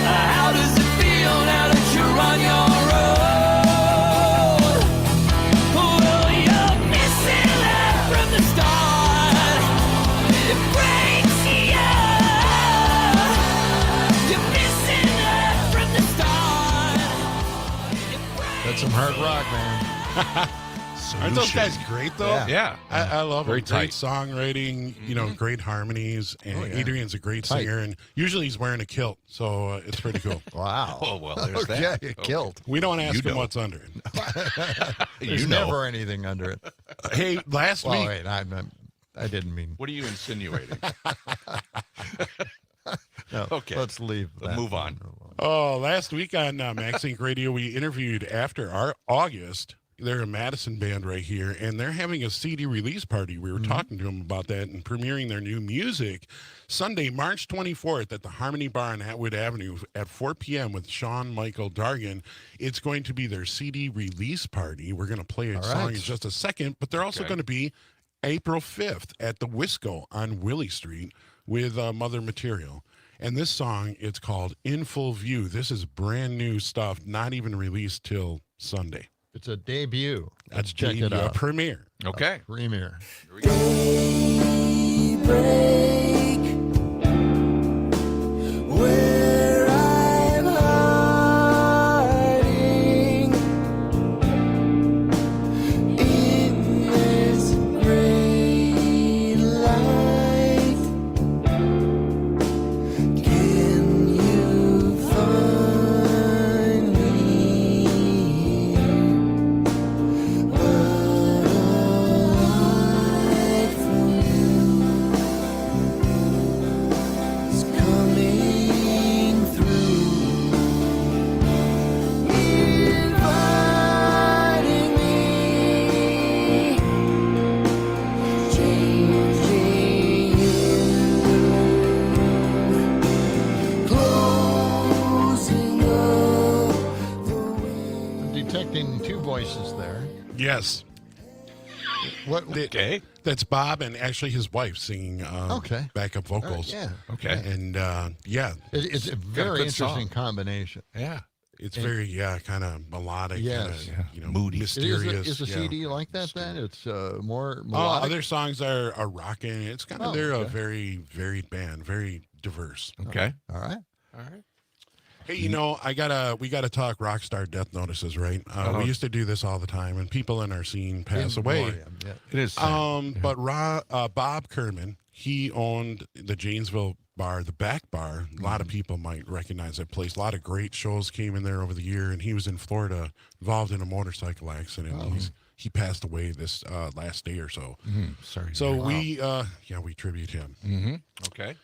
How does it feel now that you're on your own? Well, you're missing that from the start. It breaks you. You're missing that from the start. That's some hard rock, man. Aren't those guys great, though? Yeah. I love Very them. Great tight. songwriting, great harmonies. And Adrian's a great Tight. singer. And usually he's wearing a kilt, so it's pretty cool. Wow. Oh, well, there's that. Okay, kilt. We don't ask You him don't. what's under it. There's never anything under it. Hey, last Well, week. wait, I didn't mean. What are you insinuating? No, Okay. let's leave that. Move on. Oh, last week on Max Inc. Radio, we interviewed After our August. They're a Madison band right here, and they're having a CD release party. We were talking to them about that and premiering their new music Sunday, March 24th at the Harmony Bar on Atwood Avenue at 4 p.m. with Sean Michael Dargan. It's going to be their CD release party. We're going to play a song in just a second, but they're also going to be April 5th at the Wisco on Willie Street with Mother Material. And this song, it's called In Full View. This is brand new stuff, not even released till Sunday. It's a debut. That's Check it a out. premiere. Okay. Premiere. Here we go. Daybreak, where I'm hiding. Yes. Okay. That's Bob and actually his wife singing backup vocals. yeah. Okay. And It's a very interesting combination. Yeah. It's very kind of melodic, Yes. moody, mysterious. Is the CD like that then? It's more Oh, melodic? other songs are rocking. It's kind of they're a very varied band, very diverse. Okay. All right. Hey, we gotta talk rock star death notices, right? We used to do this all the time, and people in our scene pass away. It is sad. But Bob Kerman, he owned the Janesville bar, the Back Bar. A lot of people might recognize that place. A lot of great shows came in there over the year, and he was in Florida, involved in a motorcycle accident. He passed away this last day or so. Sorry. So we tribute him. Mm-hmm. Okay.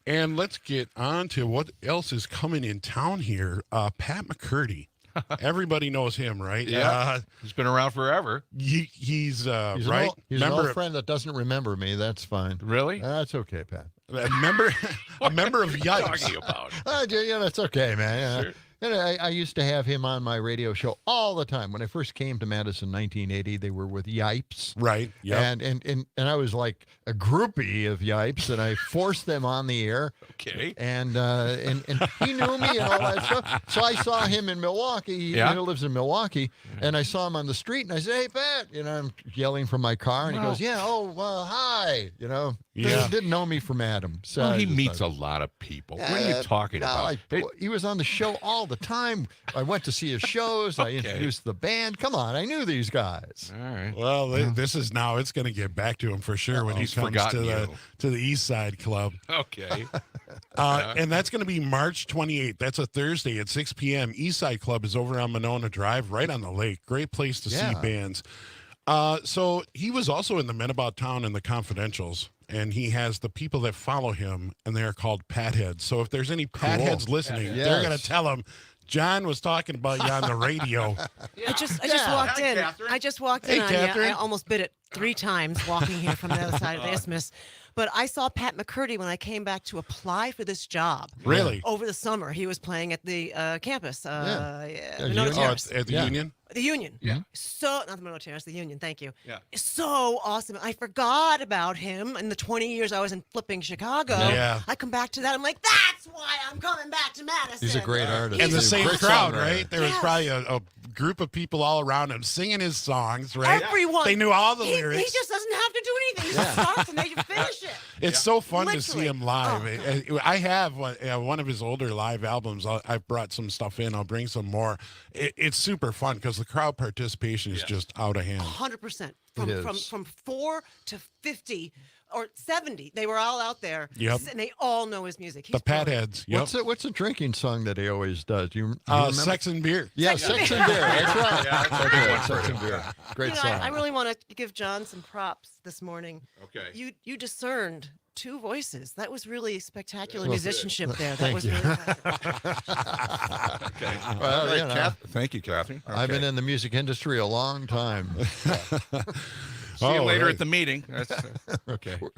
And let's get on to what else is coming in town here. Pat McCurdy. Everybody knows him, right? Yeah. He's been around forever. He's right. He's an old friend that doesn't remember me. That's fine. Really? That's okay, Pat. A member of Yipes. Talking about? That's okay, man. Sure. And I used to have him on my radio show all the time. When I first came to Madison in 1980, they were with Yipes. Right. Yeah. And I was like a groupie of Yipes, and I forced them on the air. Okay. And he knew me and all that stuff. So I saw him in Milwaukee. He lives in Milwaukee. And I saw him on the street, and I said, "Hey, Pat," I'm yelling from my car, and he goes, "Yeah, hi." Didn't know me from Adam. So Well, he meets a lot of people. What are you talking about? He was on the show all the time. I went to see his shows. I introduced the band. Come on, I knew these guys. All right. Well, this is now. It's going to get back to him for sure when he comes to the East Side Club. Okay. And that's going to be March 28th. That's a Thursday at 6 p.m. East Side Club is over on Monona Drive, right on the lake. Great place to see bands. So he was also in the Men About Town and the Confidentials. And he has the people that follow him, and they are called Patheads. So if there's any Patheads listening, they're going to tell him, John was talking about you on the radio. I just walked in. Catherine. I just walked Hey, in on Catherine. you. I almost bit it 3 times walking here from the other side of the isthmus. But I saw Pat McCurdy when I came back to apply for this job. Really? Over the summer, he was playing at the campus. At the Union? The Union. Yeah. So, not the Monroe Terrace, the Union. Thank you. Yeah. So awesome. I forgot about him in the 20 years I was in flipping Chicago. Yeah. I come back to that. I'm like, that's why I'm coming back to Madison. He's a great artist. And the He's a same great crowd, songwriter. right? There was probably a group of people all around him singing his songs, right? Everyone. They knew all the He lyrics. just doesn't have to do anything. He just starts and they just finish it. It's so fun to see Literally. him live. I have one of his older live albums. I've brought some stuff in. I'll bring some more. It's super fun because the crowd participation is just out of hand. 100%. It From 4 to 50 or 70, they were all out there. Yep. And they all know his music. The Patheads. Yep. What's the drinking song that he always does? Do you remember? Sex and Beer. Yeah, Sex and Beer. That's right. Yeah, that's a good one. Sex and Beer. Great song. I really want to give John some props this morning. Okay. You discerned 2 voices. That was really spectacular Well, musicianship there. That thank was you. really impressive. Okay. Well, All right, you know. Thank you, Catherine. I've been in the music industry a long time. See you later at the meeting. That's, okay. We're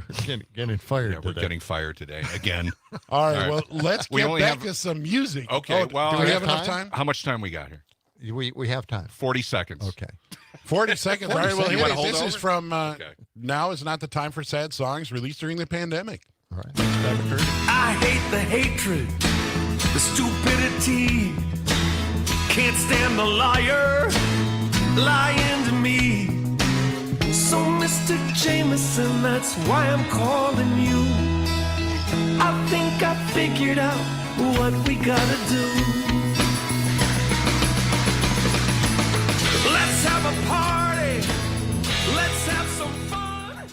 getting fired yeah, we're today. getting fired today again. All right. Well, let's We get only back have- to some music. Okay. Oh, Well, do we have enough time? How much time we got here? We have time. 40 seconds. Okay. 40 seconds. All right. Well, You here wanna it is. hold This is over? from Okay. Now is Not the Time for Sad Songs, released during the pandemic. All right. I hate the hatred, the stupidity. Can't stand the liar lying to me. So, Mr. Jameson, that's why I'm calling you. I think I figured out what we gotta do. Let's have a party. Let's have some fun.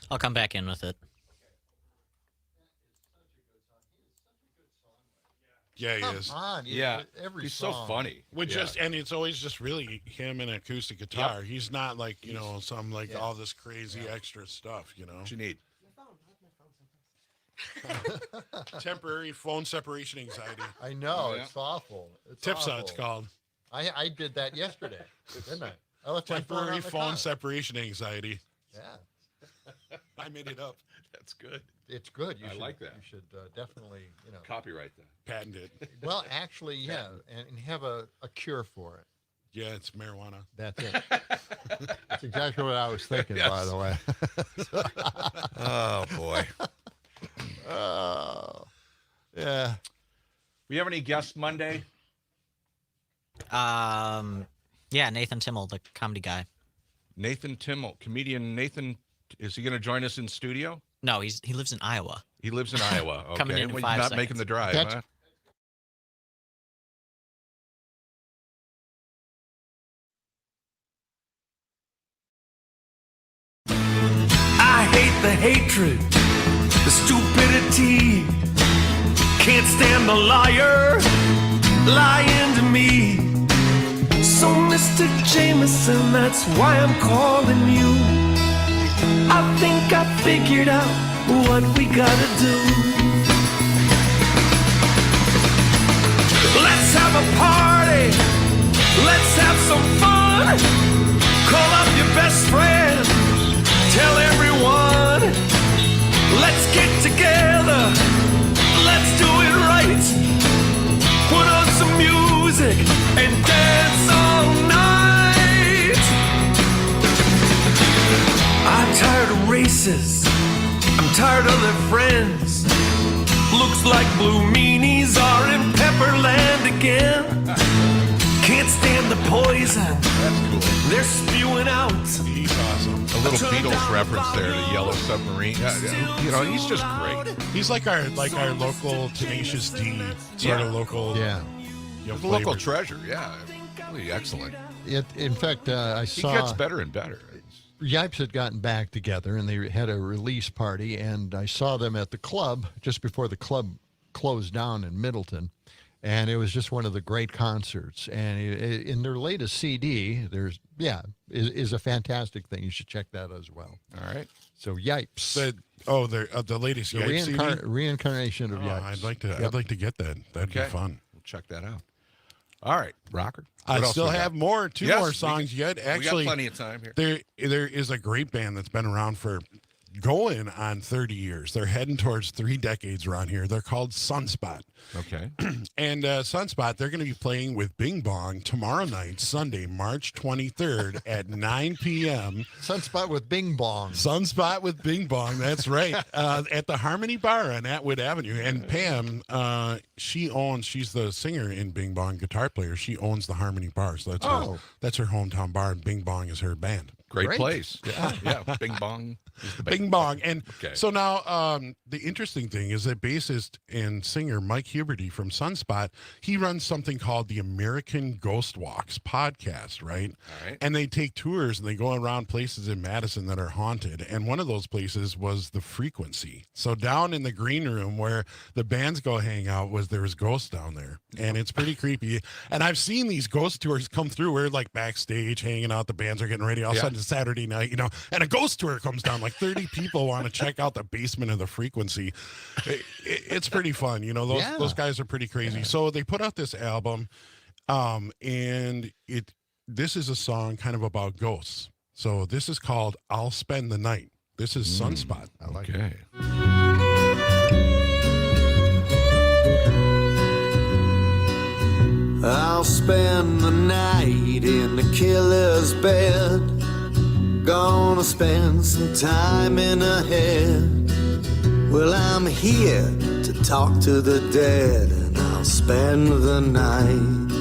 I'll come back in with it. Yeah, he Come is. on. Yeah. Every He's song. so funny. And it's always just really him and an acoustic guitar. He's not like, some like all this crazy extra stuff, What you need? Temporary phone separation anxiety. I know. Yeah. It's awful. It's TIPSA, awful. it's called. I did that yesterday, didn't I? I left my phone Temporary on the phone car. separation anxiety. Yeah. I made it up. That's good. It's good. I like that. You should definitely, Copyright that. Patent it. Well, actually, yeah, and have a cure for it. Yeah, it's marijuana. That's it. That's exactly what I was thinking, by the way. Oh, boy. Oh, yeah. We have any guests Monday? Yeah, Nathan Timmel, the comedy guy. Nathan Timmel, comedian Nathan. Is he going to join us in studio? No, he lives in Iowa. He lives in Iowa. Okay. Coming in Well, 5 he's not seconds. making the drive, That's- huh? I hate the hatred, the stupidity. Can't stand the liar lying to me. So, Mr. Jameson, that's why I'm calling you. I think I figured out what we gotta do. Let's have a party. Let's have some fun. Call up your best friend. Tell everyone. Let's get together. Let's do it right. Put on some music and dance all night. I'm tired of races. I'm tired of their friends. Looks like blue meanies are in Pepperland again. Can't stand the poison. That's cool. They're spewing out. He's awesome. A little Beatles reference there to Yellow Submarine. He's just great. He's like our local Tenacious D sort of local. Yeah. He's a local treasure. Yeah, really excellent. In fact, I He saw gets better and better. Yipes had gotten back together, and they had a release party, and I saw them at the club just before the club closed down in Middleton, and it was just one of the great concerts. And in their latest CD, is a fantastic thing. You should check that as well. All right. So Yipes, The latest the Yipes CD? reincarnation of Yipes. I'd like to. Yep. I'd like to get that. That'd be Okay. fun. We'll check that out. All right, Rocker. I What else still we got? have more, two Yes, more we songs got- yet. Actually, we got plenty of time here. There is a great band that's been around for going on 30 years. They're heading towards 3 decades around here. They're called Sunspot. Okay. And Sunspot, they're going to be playing with Bing Bong tomorrow night, Sunday, March 23rd at 9 p.m. Sunspot with Bing Bong. Sunspot with Bing Bong, that's right. At the Harmony Bar on Atwood Avenue. And Pam, she's the singer in Bing Bong, guitar player. She owns the Harmony Bar. So that's her hometown bar, and Bing Bong is her band. Great place. Yeah. Bing Bong. Is the Bing Bong. And Okay. so now the interesting thing is that bassist and singer Mike Huberty from Sunspot, he runs something called the American Ghost Walks podcast, right? All right. And they take tours and they go around places in Madison that are haunted. And one of those places was the Frequency. So down in the green room where the bands go hang out there was ghosts down there. And it's pretty creepy. And I've seen these ghost tours come through. We're like backstage hanging out. The bands are getting ready. All of a sudden it's Saturday night, and a ghost tour comes down. Like 30 people want to check out the basement of the Frequency. It's pretty fun. Those guys are pretty crazy. So they put out this album, and this is a song kind of about ghosts. So this is called I'll Spend the Night. This is Sunspot. I like it. Okay. I'll spend the night in the killer's bed. Gonna spend some time in a head. Well, I'm here to talk to the dead, and I'll spend the night.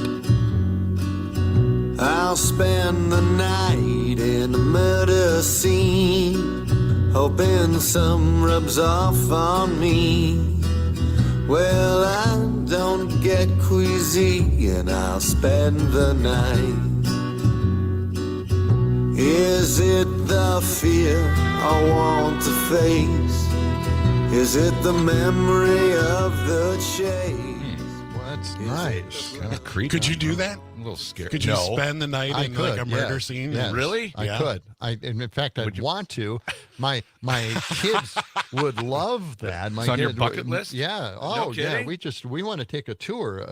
I'll spend the night in a murder scene, hoping some rubs off on me. Well, I don't get queasy, and I'll spend the night. Is it the fear I want to face? Is it the memory of the chase? Well, that's nice. Kind of creepy. Could you do that? A little scary. Could you spend the night in like a murder yes, scene? yes. Really? I could. In fact, I'd want to. My kids would love that. It's on your bucket list? Yeah. No Oh, yeah. kidding? We want to take a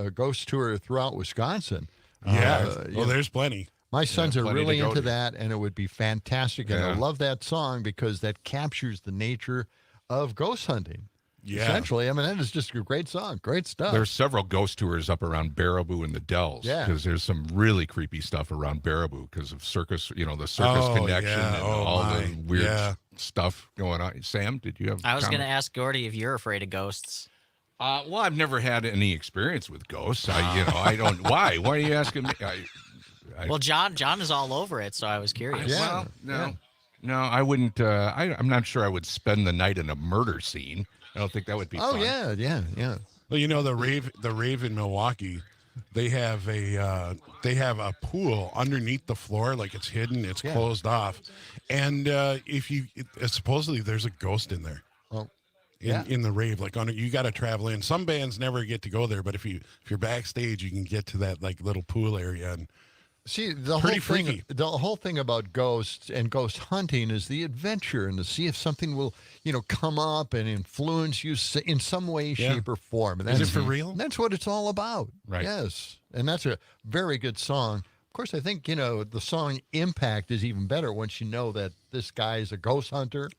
ghost tour throughout Wisconsin. Yeah. There's plenty. My sons are plenty really to go into to. that, and it would be fantastic. And I Yeah. love that song because that captures the nature of ghost hunting. Yeah. Essentially, I mean, that is just a great song. Great stuff. There's several ghost tours up around Baraboo and the Dells. Yeah. Because there's some really creepy stuff around Baraboo because of circus, the circus connection and all the weird stuff going on. Sam, did you have I was going to ask Gordy if you're afraid of ghosts. Well, I've never had any experience with ghosts. I don't. Why? Why are you asking me? Well, John is all over it, so I was curious. No, I wouldn't. I'm not sure I would spend the night in a murder scene. I don't think that would be fun. Yeah. Well, the rave in Milwaukee, they have a pool underneath the floor, like it's hidden, it's closed off, and supposedly there's a ghost in there. In the rave, like you got to travel in. Some bands never get to go there, but if you're backstage, you can get to that like little pool area and. See, the whole thing about ghosts and ghost hunting is the adventure and to see if something will, come up and influence you in some way, shape, or form. And is it for real? That's what it's all about. Right. Yes. And that's a very good song. Of course, I think, the song Impact is even better once you know that this guy is a ghost hunter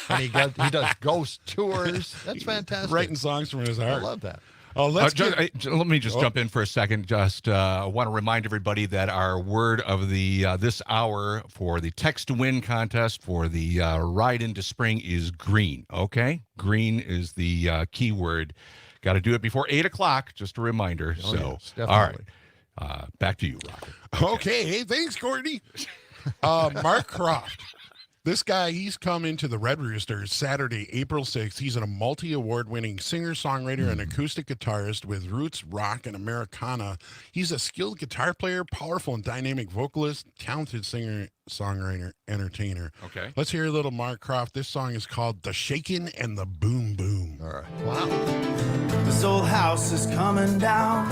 and he does ghost tours. That's fantastic. Writing songs from his heart. I love that. Oh, let me just jump in for a second. Just want to remind everybody that our word of the this hour for the text to win contest for the ride into spring is green. Okay, green is the key word. Got to do it before 8:00. Just a reminder. Yes, all right, back to you, Rocket. Okay, hey, thanks, Gordy. Mark Croft. This guy, he's come into the Red Roosters Saturday, April 6th. He's a multi-award-winning singer-songwriter and acoustic guitarist with roots, rock, and Americana. He's a skilled guitar player, powerful and dynamic vocalist, talented singer, songwriter, entertainer. Okay. Let's hear a little Mark Croft. This song is called The Shakin' and the Boom Boom. All right. Wow. This old house is coming down.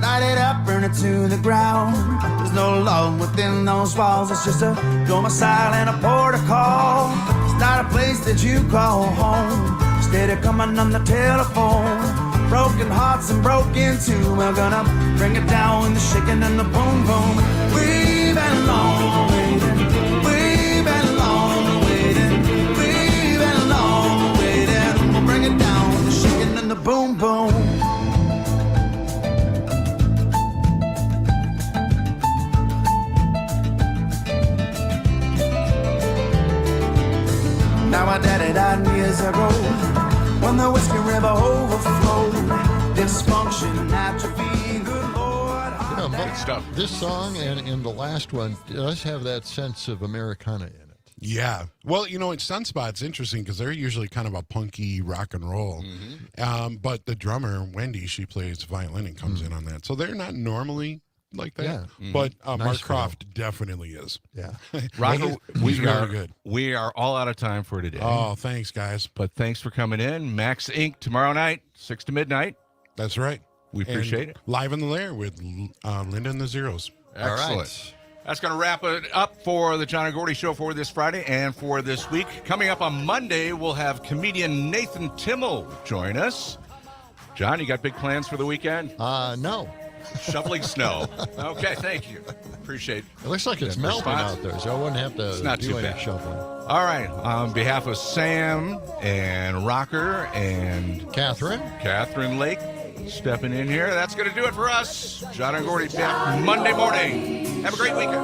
Light it up, burn it to the ground. There's no love within those walls. It's just a domicile and a protocol. It's not a place that you call home. Instead of coming on the telephone. Broken hearts and broken too. We're gonna bring it down with the shaking and the boom boom. We've been long waiting. We've been long waiting. We've been long waiting. We'll bring it down with the shaking and the boom boom. Now my daddy died years ago when the Whiskey River overflowed. Dysfunction, atrophy, good Lord. Both stuff. This song and the last one does have that sense of Americana in it. Yeah. Well, in Sunspot's interesting because they're usually kind of a punky rock and roll. Mm-hmm. But the drummer, Wendy, she plays violin and comes in on that. So they're not normally like that. Yeah. But Nice Mark fellow. Croft definitely is. Yeah. Rocket, He's very good. We are all out of time for today. Oh, thanks, guys. But thanks for coming in. Max Inc. tomorrow night, 6 to midnight. That's right. We appreciate it. Live in the Lair with Linda and the Zeros. Excellent. All right. That's going to wrap it up for the John and Gordy Show for this Friday and for this week. Coming up on Monday, we'll have comedian Nathan Timmel join us. John, you got big plans for the weekend? No. Shoveling snow. Okay, thank you. Appreciate it. It looks like it's melting out there, so I wouldn't have to It's not do too any bad. shoveling. All right. On behalf of Sam and Rocker and Catherine Lake stepping in here, that's going to do it for us. John and Gordy back Monday morning. Have a great weekend.